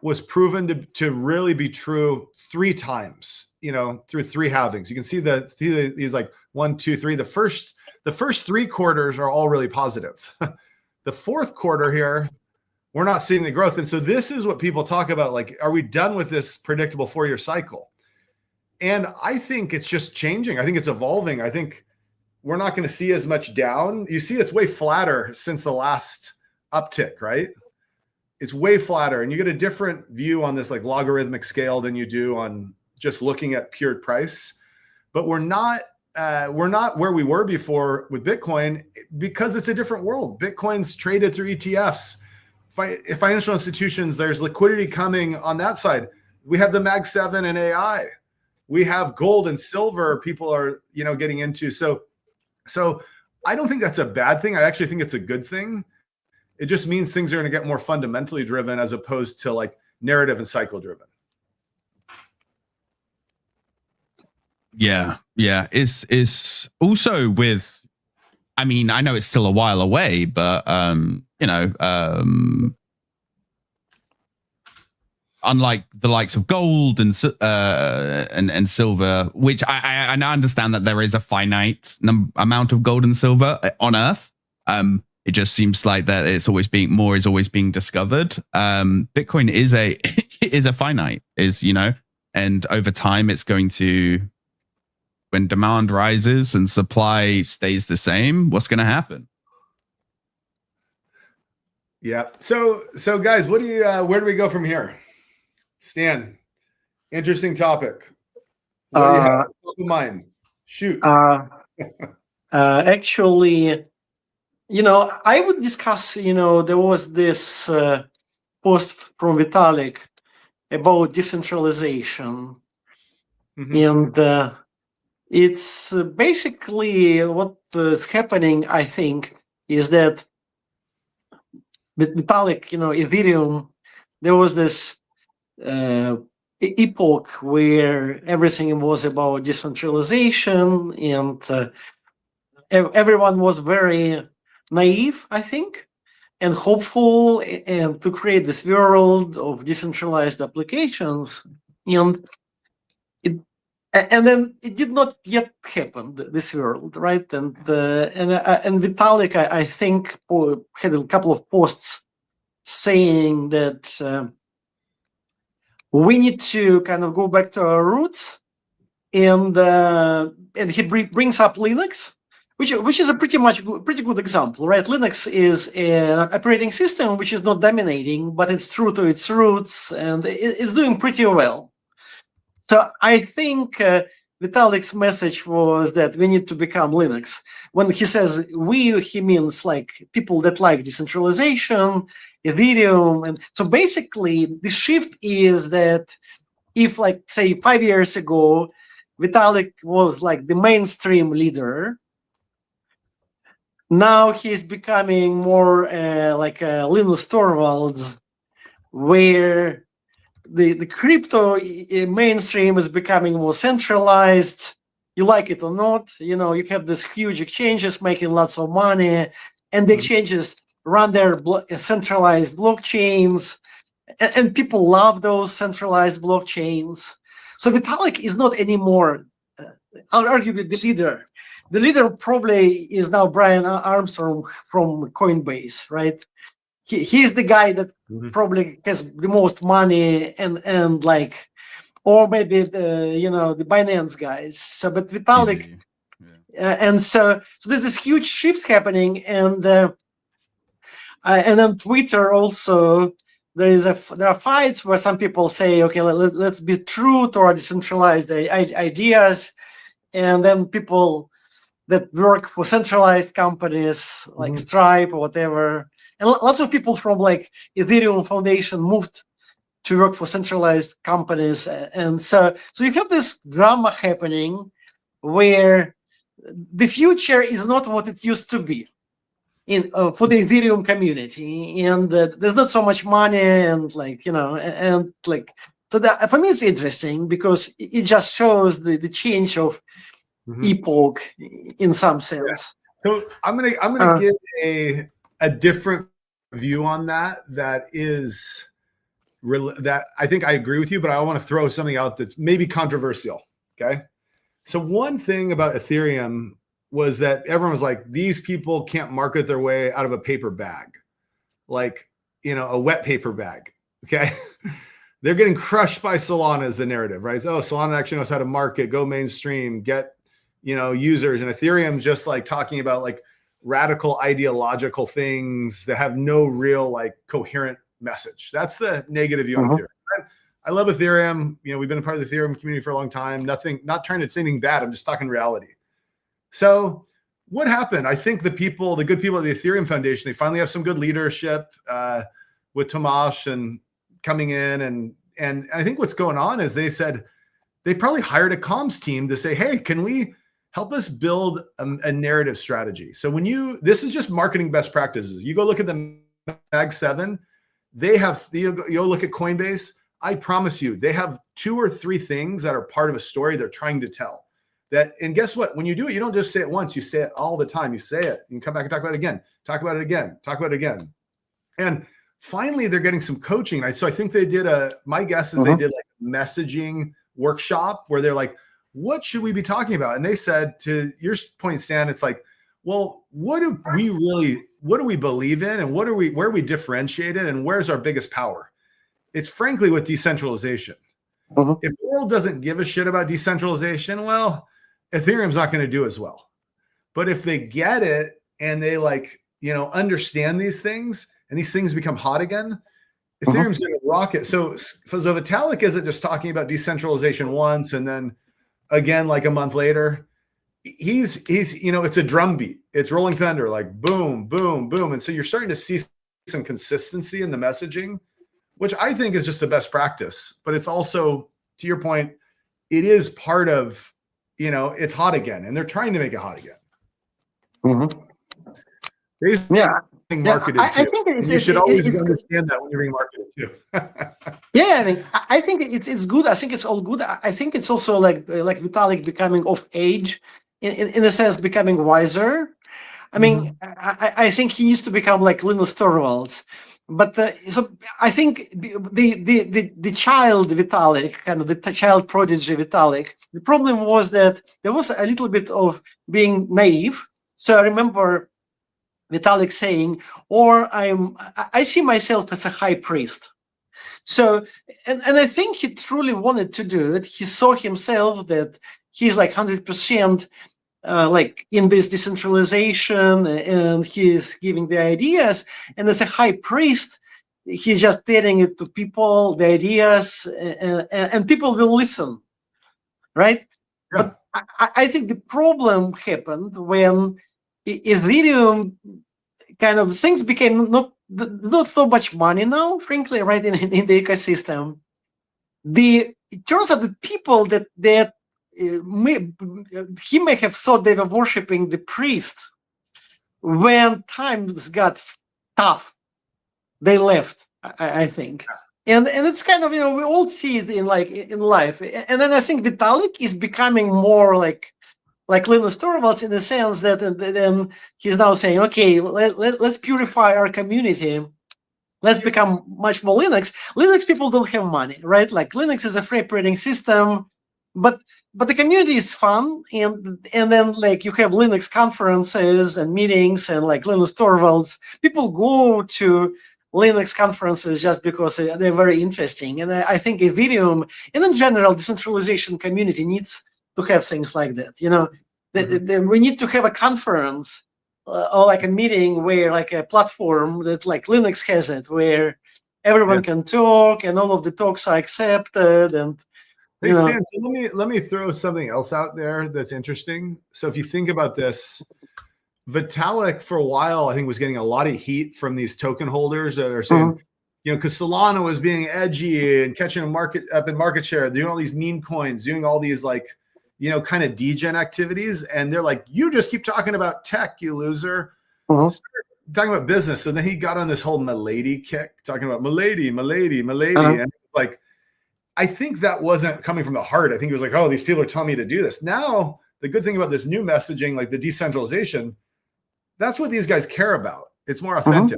was proven to really be true 3 times, through 3 halvings. You can see these like 1, 2, 3. The first 3 quarters are all really positive. The 4th quarter here, we're not seeing the growth. And so this is what people talk about. Like, are we done with this predictable 4-year cycle? And I think it's just changing. I think it's evolving. I think we're not going to see as much down. You see, it's way flatter since the last uptick, right? It's way flatter, and you get a different view on this like logarithmic scale than you do on just looking at pure price. But we're not where we were before with Bitcoin because it's a different world. Bitcoin's traded through ETFs, financial institutions. There's liquidity coming on that side. We have the Mag 7 and AI. We have gold and silver. People are getting into. So I don't think that's a bad thing. I actually think it's a good thing. It just means things are going to get more fundamentally driven as opposed to like narrative and cycle driven. Yeah. It's also with, I mean, I know it's still a while away, but unlike the likes of gold and silver, which I understand that there is a finite amount of gold and silver on Earth. It just seems like that it's always being discovered. Bitcoin is a finite, and over time it's going to, when demand rises and supply stays the same, what's going to happen? Yeah. So guys, what do you? Where do we go from here? Stan, interesting topic. What do you have top of mind? Shoot. Actually, I would discuss, there was this post from Vitalik about decentralization. And it's basically what is happening, I think, is that with Vitalik, Ethereum, there was this epoch where everything was about decentralization, and everyone was very naive, I think, and hopeful, and to create this world of decentralized applications. And then it did not yet happen, this world, right? And Vitalik, I think, had a couple of posts saying that we need to kind of go back to our roots, and he brings up Linux, which is a pretty good example, right? Linux is an operating system which is not dominating, but it's true to its roots, and it's doing pretty well. So I think Vitalik's message was that we need to become Linux. When he says we, he means like people that like decentralization, Ethereum. And so basically the shift is that if, like, say 5 years ago, Vitalik was like the mainstream leader, now he's becoming more like Linus Torvalds, where the crypto mainstream is becoming more centralized. You like it or not, you have these huge exchanges making lots of money, and the exchanges run their centralized blockchains, and people love those centralized blockchains. So Vitalik is not anymore, arguably, the leader. The leader probably is now Brian Armstrong from Coinbase, right? He's the guy that probably has the most money, and like, or maybe the Binance guys. So, but Vitalik, and so there's this huge shift happening, and on Twitter also there are fights where some people say, okay, let's be true to our decentralized ideas, and then people that work for centralized companies like Stripe or whatever. And lots of people from like Ethereum Foundation moved to work for centralized companies. And so you have this drama happening where the future is not what it used to be for the Ethereum community. And there's not so much money, and so that for me it's interesting because it just shows the change of epoch in some sense. So I'm gonna give a different view on that is that I think I agree with you, but I want to throw something out that's maybe controversial. Okay. So one thing about Ethereum was that everyone was like, these people can't market their way out of a paper bag, like, a wet paper bag. Okay. They're getting crushed by Solana is the narrative, right? So, Solana actually knows how to market, go mainstream, get, users, and Ethereum just like talking about like radical ideological things that have no real like coherent message. That's the negative view on Ethereum. I love Ethereum. We've been a part of the Ethereum community for a long time. Not trying to say anything bad. I'm just talking reality. So what happened? I think the good people at the Ethereum Foundation, they finally have some good leadership with Tomasz and coming in. And I think what's going on is they said they probably hired a comms team to say, hey, can we help us build a narrative strategy? So this is just marketing best practices. You go look at the Mag 7, they have, you go look at Coinbase, I promise you, they have 2 or 3 things that are part of a story they're trying to tell. And guess what? When you do it, you don't just say it once, you say it all the time. You say it, you can come back and talk about it again, talk about it again, talk about it again. And finally, they're getting some coaching. So I think they did my guess is they did like a messaging workshop where they're like, what should we be talking about? And they said, to your point, Stan, it's like, well, what do we believe in, and where are we differentiated, and where's our biggest power? It's frankly with decentralization. If the world doesn't give a shit about decentralization, well, Ethereum's not going to do as well. But if they get it and they understand these things, and these things become hot again, Ethereum's going to rock it. So Vitalik isn't just talking about decentralization once and then again like a month later. He's it's a drum beat. It's rolling thunder, like boom, boom, boom. And so you're starting to see some consistency in the messaging, which I think is just the best practice. But it's also, to your point, it is part of, it's hot again, and they're trying to make it hot again. Yeah. being marketed I to. think And you should always understand that when you're being marketed to. Yeah, I mean, I think it's good. I think it's all good. I think it's also like Vitalik becoming of age, in a sense, becoming wiser. I mean, I think he needs to become like Linus Torvalds. But so I think the child Vitalik, kind of the child prodigy Vitalik, the problem was that there was a little bit of being naive. So I remember Vitalik saying, or I see myself as a high priest. So, and I think he truly wanted to do it. He saw himself that he's like 100% like in this decentralization, and he's giving the ideas. And as a high priest, he's just telling it to people, the ideas, and people will listen, right? Yeah. But I think the problem happened when Ethereum kind of things became not so much money now, frankly, right, in the ecosystem. It turns out that people that he may have thought they were worshiping the priest, when times got tough, they left, I think. And it's kind of, we all see it in life. And then I think Vitalik is becoming more like Linus Torvalds, in the sense that then he's now saying, okay, let's purify our community. Let's become much more Linux. Linux people don't have money, right? Like Linux is a free operating system, but the community is fun, and then like you have Linux conferences and meetings, and like Linus Torvalds, people go to Linux conferences just because they're very interesting. And I think Ethereum and in general decentralization community needs to have things like that. We need to have a conference or like a meeting where like a platform that like Linux has it, where everyone can talk and all of the talks are accepted. And hey, Stan, so let me throw something else out there that's interesting. So if you think about this, Vitalik for a while, I think, was getting a lot of heat from these token holders that are saying, because Solana was being edgy and catching a market share, doing all these meme coins, doing all these like, kind of degen activities. And they're like, you just keep talking about tech, you loser. Talking about business. So then he got on this whole milady kick, talking about milady. And it's like, I think that wasn't coming from the heart. I think it was like, oh, these people are telling me to do this. Now, the good thing about this new messaging, like the decentralization, that's what these guys care about. It's more authentic.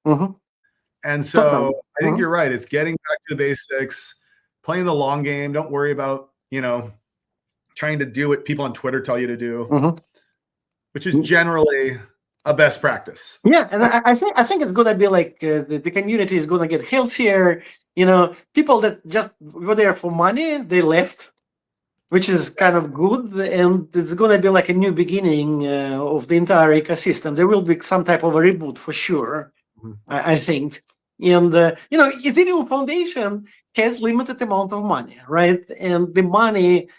And so I think you're right. It's getting back to the basics, playing the long game. Don't worry about, trying to do what people on Twitter tell you to do, which is generally a best practice. Yeah, and I think it's gonna be like the community is gonna get healthier. People that just were there for money, they left, which is kind of good, and it's gonna be like a new beginning of the entire ecosystem. There will be some type of a reboot for sure, I think. And Ethereum Foundation has limited amount of money, right? And the money.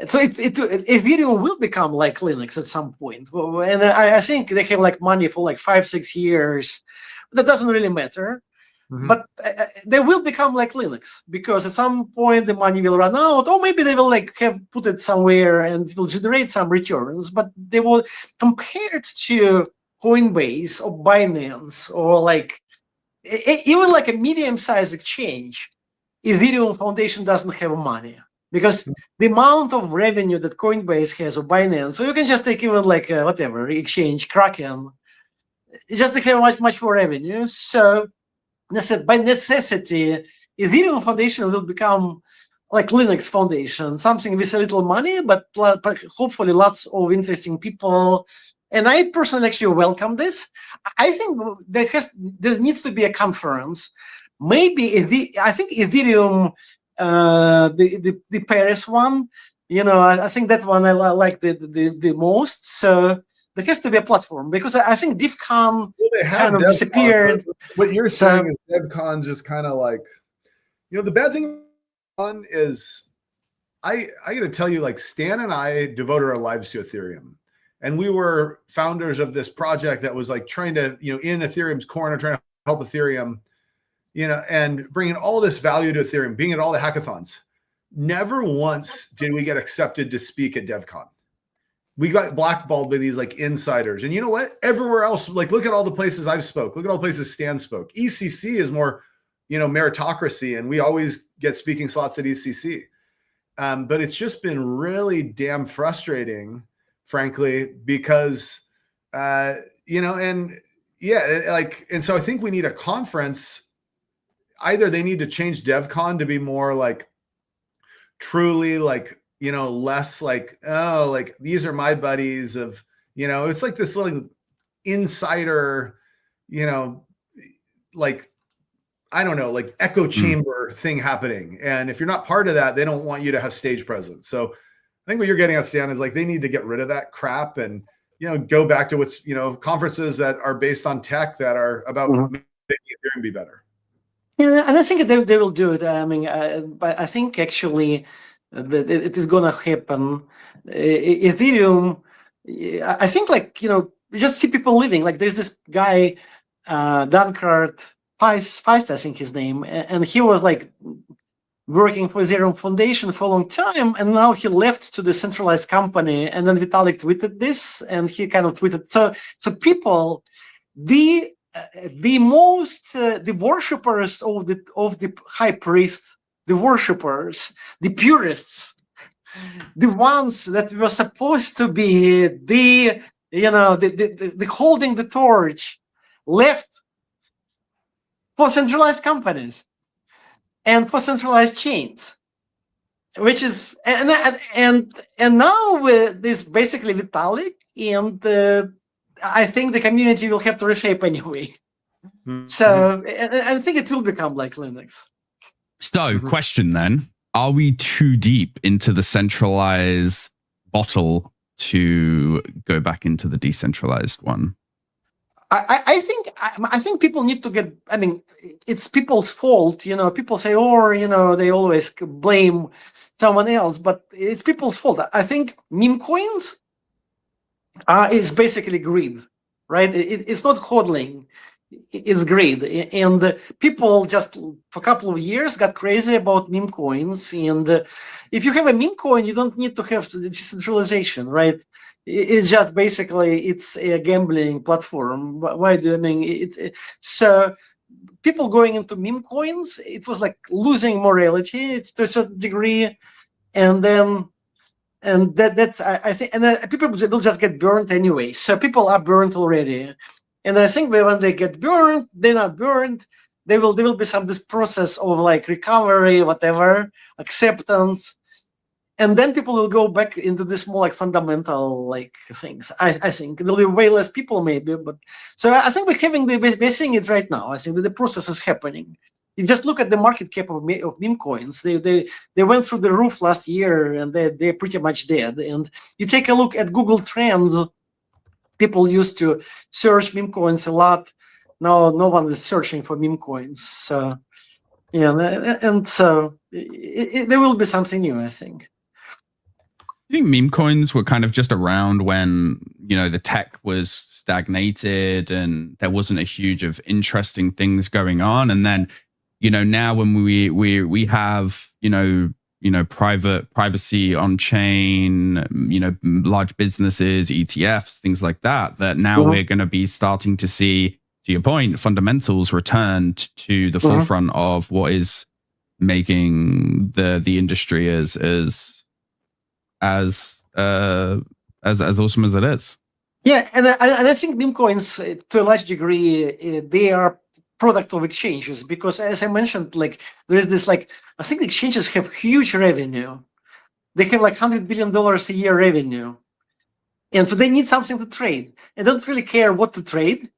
So Ethereum will become like Linux at some point. And I think they have like money for like 5-6 years. That doesn't really matter. But they will become like Linux, because at some point the money will run out, or maybe they will like have put it somewhere and it will generate some returns. But they will, compared to Coinbase or Binance or like even like a medium-sized exchange, Ethereum Foundation doesn't have money. Because the amount of revenue that Coinbase has or Binance, so you can just take even like whatever exchange, Kraken, just to have much more revenue. So by necessity, Ethereum Foundation will become like Linux Foundation, something with a little money, but hopefully lots of interesting people. And I personally actually welcome this. I think there needs to be a conference. Maybe I think Ethereum. The Paris one, I think that one I like the most. So there has to be a platform, because I think DevCon kind of disappeared. What you're saying is DevCon just kind of like, the bad thing is, I got to tell you, like Stan and I devoted our lives to Ethereum, and we were founders of this project that was like trying to, in Ethereum's corner, trying to help Ethereum. And bringing all this value to Ethereum, being at all the hackathons. Never once did we get accepted to speak at DevCon. we got blackballed by these like insiders. And you know what? Everywhere else, like look at all the places I've spoke. Look at all the places Stan spoke. ECC is more, meritocracy, and we always get speaking slots at ECC. But it's just been really damn frustrating, frankly, because and so I think we need a conference. Either they need to change DevCon to be more like truly like, less like, oh, like these are my buddies of, it's like this little insider, like, I don't know, like echo chamber thing happening. And if you're not part of that, they don't want you to have stage presence. So I think what you're getting at, Stan, is like, they need to get rid of that crap and, go back to what's, conferences that are based on tech that are about making Ethereum be better. Yeah, and I think they will do it. I mean, but I think actually it is going to happen. Ethereum, I think, like, you just see people living. Like, there's this guy, Dankert Feist, I think his name, and he was like working for Ethereum Foundation for a long time, and now he left to the centralized company. And then Vitalik tweeted this, and he kind of tweeted. So people, the worshippers of the high priest, the worshippers, the purists, the ones that were supposed to be the holding the torch, left for centralized companies and for centralized chains, which is and now this basically Vitalik, and I think the community will have to reshape anyway. So I think it will become like Linux. So, question then: are we too deep into the centralized bottle to go back into the decentralized one? I think people need to get. I mean, it's people's fault. People say, they always blame someone else, but it's people's fault. I think meme coins is basically greed, right? It's not hodling. It's greed, and people just for a couple of years got crazy about meme coins. And if you have a meme coin, you don't need to have the decentralization, right? It's just basically it's a gambling platform. Why do I mean it? So people going into meme coins, it was like losing morality to a certain degree, and that's I think, and people will just get burned anyway. So people are burned already. And I think when they get burned, they're not burned. There will be this process of like recovery, whatever, acceptance, and then people will go back into this more like fundamental like things. I think there'll be way less people maybe, but so I think we're seeing it right now. I think that the process is happening. You just look at the market cap of meme coins. They went through the roof last year, and they're pretty much dead. And you take a look at Google Trends. People used to search meme coins a lot. Now no one is searching for meme coins. So, and so there will be something new, I think. I think meme coins were kind of just around when, the tech was stagnated and there wasn't a huge of interesting things going on. And then, now when we have, privacy on chain, large businesses, ETFs, things like that now we're going to be starting to see, to your point, fundamentals returned to the forefront of what is making the industry as awesome as it is. Yeah, and I think meme coins, to a large degree, they are product of exchanges, because as I mentioned, like there is this like, I think exchanges have huge revenue. They have like $100 billion a year revenue, and so they need something to trade, and don't really care what to trade.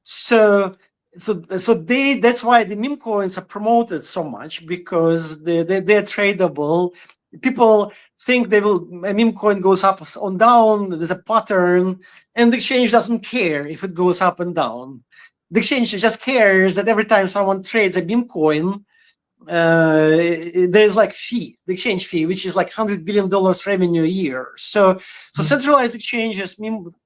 So that's why the meme coins are promoted so much, because they're tradable. People think a meme coin goes up or down. There's a pattern, and the exchange doesn't care if it goes up and down. The exchange just cares that every time someone trades a meme coin, there's like fee, the exchange fee, which is like $100 billion revenue a year. So centralized exchanges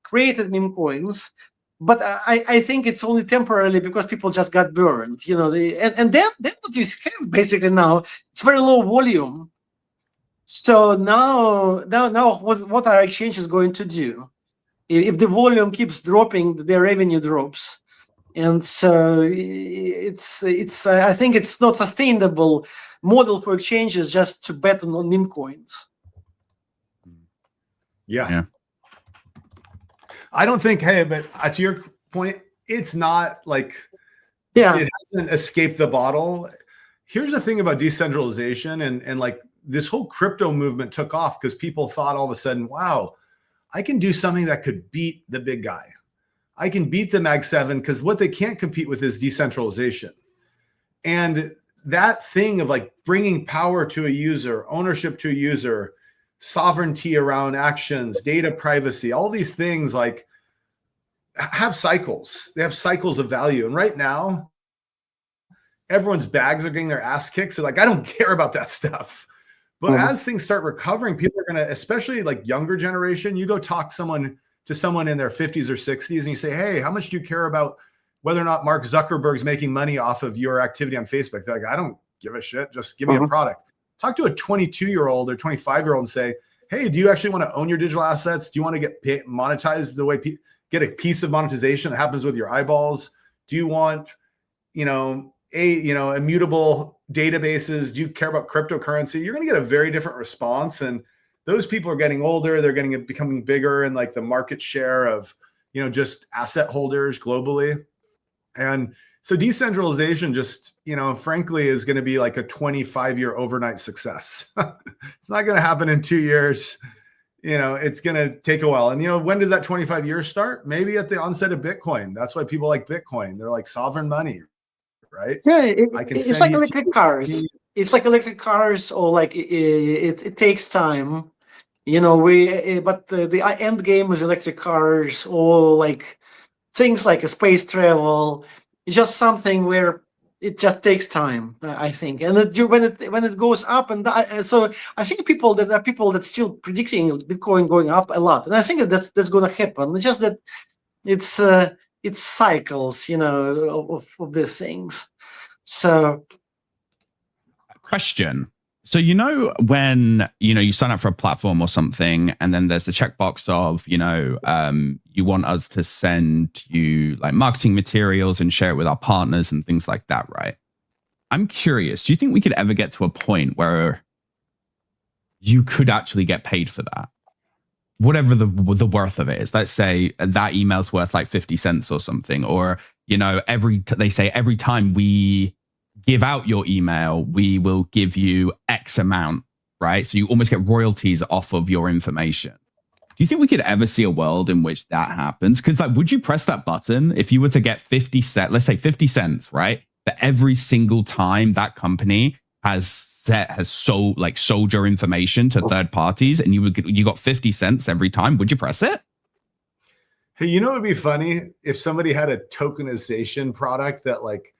created meme coins, but I think it's only temporarily because people just got burned, and then what you have basically now, it's very low volume. So now, what are exchanges going to do? If the volume keeps dropping, their revenue drops, and so it's I think it's not sustainable model for exchanges just to bet on meme coins. Yeah. I don't think. Hey, but to your point, it's not like it hasn't escaped the bottle. Here's the thing about decentralization and like this whole crypto movement took off because people thought all of a sudden, wow, I can do something that could beat the big guy. I can beat the Mag 7 because what they can't compete with is decentralization. And that thing of like bringing power to a user, ownership to a user, sovereignty around actions, data privacy, all these things like have cycles. They have cycles of value. And right now, everyone's bags are getting their ass kicked. So like, I don't care about that stuff. But as things start recovering, people are going to, especially like younger generation, you go talk to someone in their 50s or 60s and you say, hey, how much do you care about whether or not Mark Zuckerberg's making money off of your activity on Facebook? They're like, I don't give a shit. Just give me a product. Talk to a 22-year-old or 25-year-old and say, hey, do you actually want to own your digital assets? Do you want to get monetized the way get a piece of monetization that happens with your eyeballs? Do you want, immutable databases? Do you care about cryptocurrency? You're going to get a very different response. And those people are getting older. They're becoming bigger in like the market share of, just asset holders globally. And so decentralization just, frankly, is going to be like a 25-year overnight success. It's not going to happen in 2 years. It's going to take a while. And, when did that 25 years start? Maybe at the onset of Bitcoin. That's why people like Bitcoin. They're like sovereign money, right? Yeah, it's like electric cars. It's like electric cars, or like it takes time. But the end game is electric cars, or like things like a space travel. It's just something where it just takes time, I think. And when it goes up, and so I think there are people that still predicting Bitcoin going up a lot, and I think that's going to happen. It's just that it's cycles, of these things. So, question. So, when, you sign up for a platform or something, and then there's the checkbox of, you want us to send you like marketing materials and share it with our partners and things like that, right? I'm curious, do you think we could ever get to a point where you could actually get paid for that? Whatever the worth of it is. Let's say that email's worth like 50 cents or something, or, they say every time we give out your email, we will give you X amount, right? So you almost get royalties off of your information. Do you think we could ever see a world in which that happens? Because like, would you press that button if you were to get 50 cents, let's say 50 cents, right? For every single time that company has sold your information to third parties, and you got 50 cents every time, would you press it? Hey, it would be funny if somebody had a tokenization product that like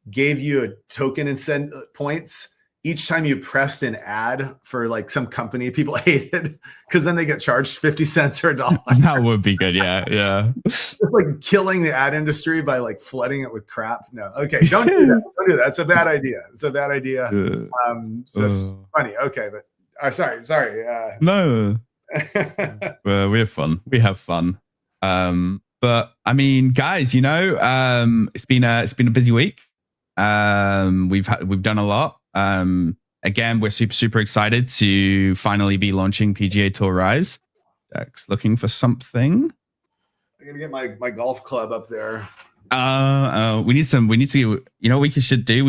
gave you a token and send points each time you pressed an ad for like some company people hated, because then they get charged 50 cents or $1. That would be good. Yeah. It's like killing the ad industry by like flooding it with crap. No. Okay. Don't do that. Don't do that. It's a bad idea. Just funny. Okay. But sorry. No. Well, we have fun. But I mean, guys, it's been a busy week. We've done a lot. Again, we're super excited to finally be launching PGA Tour Rise. Dex looking for something. I'm gonna get my golf club up there. We need to. We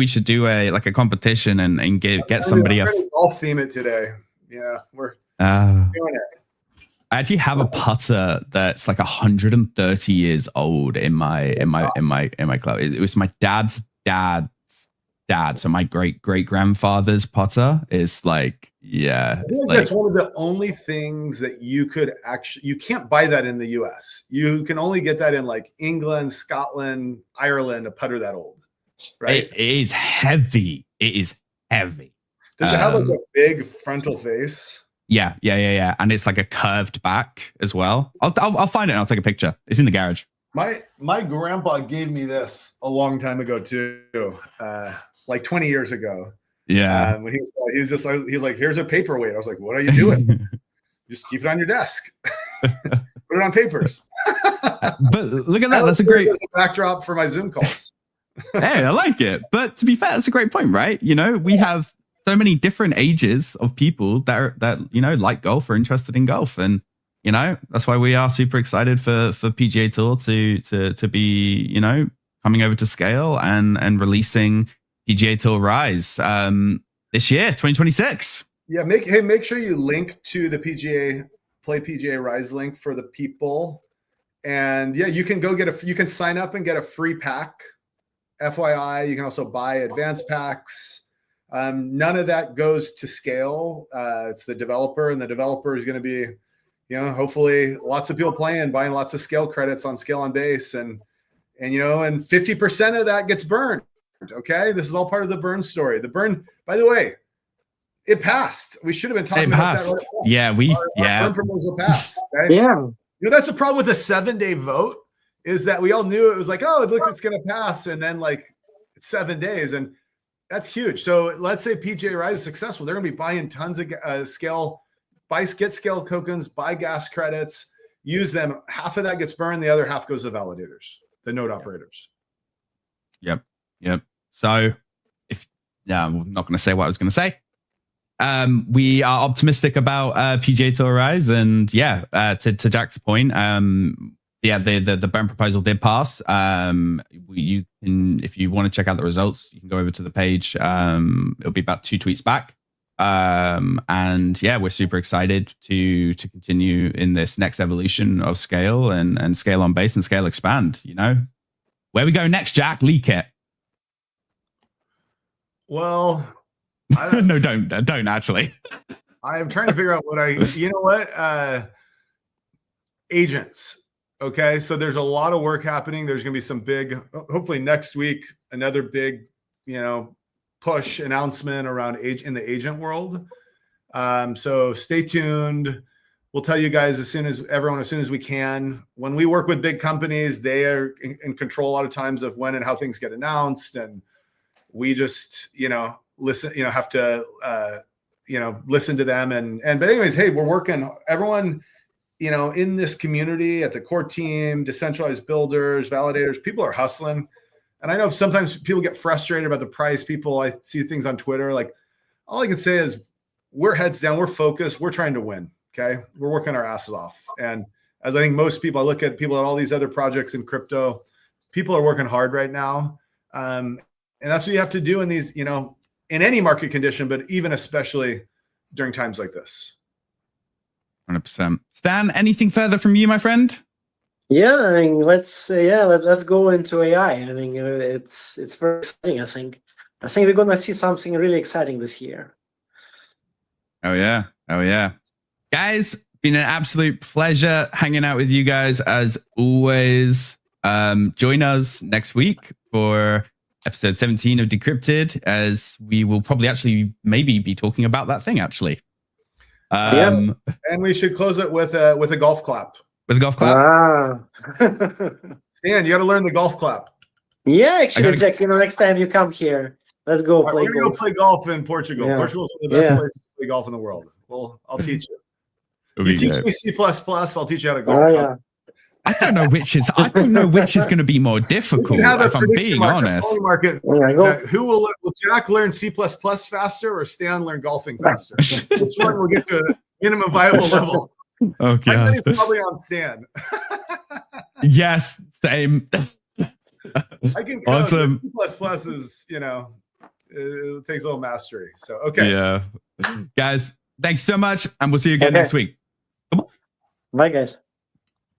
should do a competition and get somebody a golf theme it today. Yeah, we're doing it. I actually have a putter that's like 130 years old in my club. It was my dad's dad. So my great grandfather's putter is like, yeah. I think that's one of the only things that you can't buy that in the US. You can only get that in like England, Scotland, Ireland, a putter that old. Right? It is heavy. Does it have like a big frontal face? Yeah. And it's like a curved back as well. I'll find it and I'll take a picture. It's in the garage. My grandpa gave me this a long time ago too. Like 20 years ago. Yeah. When he's like, here's a paperweight. I was like, what are you doing? Just keep it on your desk. Put it on papers. But look at that. That's a great as a backdrop for my Zoom calls. Hey, I like it. But to be fair, that's a great point, right? You know, we have so many different ages of people that you know like golf or interested in golf, and you know that's why we are super excited for PGA Tour to be, you know, coming over to scale and releasing PGA Tour Rise this year, 2026. Yeah, make sure you link to the Play PGA Rise link for the people, and yeah, you can go you can sign up and get a free pack. FYI, you can also buy advanced packs. None of that goes to scale. It's the developer, and the developer is going to be, you know, hopefully lots of people buying lots of scale credits on Scale on Base, and you know, and 50% of that gets burned. Okay, this is all part of the burn story. The burn, by the way, it passed. We should have been talking about that. Right now. Yeah, our burn proposal passed. Okay? Yeah. You know, that's the problem with a 7-day vote, is that we all knew it was like, oh, it looks it's going to pass, and then like it's 7 days, and that's huge. So let's say PGA Rise is successful, they're going to be buying tons of get scale tokens, buy gas credits, use them. Half of that gets burned, the other half goes to validators, the node operators. Yep. So I'm not going to say what I was going to say. We are optimistic about PGA Tour Rise, and to Jack's point, the burn proposal did pass. You can, if you want to check out the results, you can go over to the page. It'll be about 2 tweets back. And yeah, we're super excited to continue in this next evolution of Scale and Scale on Base and Scale Expand. You know, where we go next, Jack? Leak it. Well, no, don't actually. I am trying to figure out agents. Okay, so there's a lot of work happening. There's going to be some big, hopefully next week, another big, you know, push announcement around in the agent world. So stay tuned. We'll tell you guys as soon as we can. When we work with big companies, they are in control a lot of times of when and how things get announced, and we just, you know, listen, you know, have to, you know, listen to them. But anyways, hey, we're working, everyone, you know, in this community, at the core team, decentralized builders, validators, people are hustling. And I know sometimes people get frustrated about the price. I see things on Twitter, like, all I can say is we're heads down, we're focused, we're trying to win. Okay. We're working our asses off. And as I think most people, I look at people at all these other projects in crypto, people are working hard right now. And that's what you have to do in these, you know, in any market condition, but even especially during times like this. 100%. Stan, anything further from you, my friend? Yeah, I mean, let's go into AI. I mean, it's very exciting. I think we're gonna see something really exciting this year. Oh yeah, guys, been an absolute pleasure hanging out with you guys as always. Join us next week for episode 17 of Decrypted, as we will probably maybe be talking about that thing actually. And we should close it with a golf clap. With a golf clap? Stan, you got to learn the golf clap. Yeah, actually, Jack, you know, next time you come here, let's go play golf. We're going to go play golf in Portugal. Yeah. Portugal's one of the best places to play golf in the world. Well, I'll teach you. You teach me C++, I'll teach you how to golf. I don't know which is going to be more difficult, if I'm being honest. Will Jack learn C++ faster, or Stan learn golfing faster? Which one will get to a minimum viable level? Okay. I bet he's probably on Stan. Yes, same. I can awesome. C++ is, you know, it takes a little mastery. So, okay. Yeah. Guys, thanks so much, and we'll see you again next week. Bye, guys.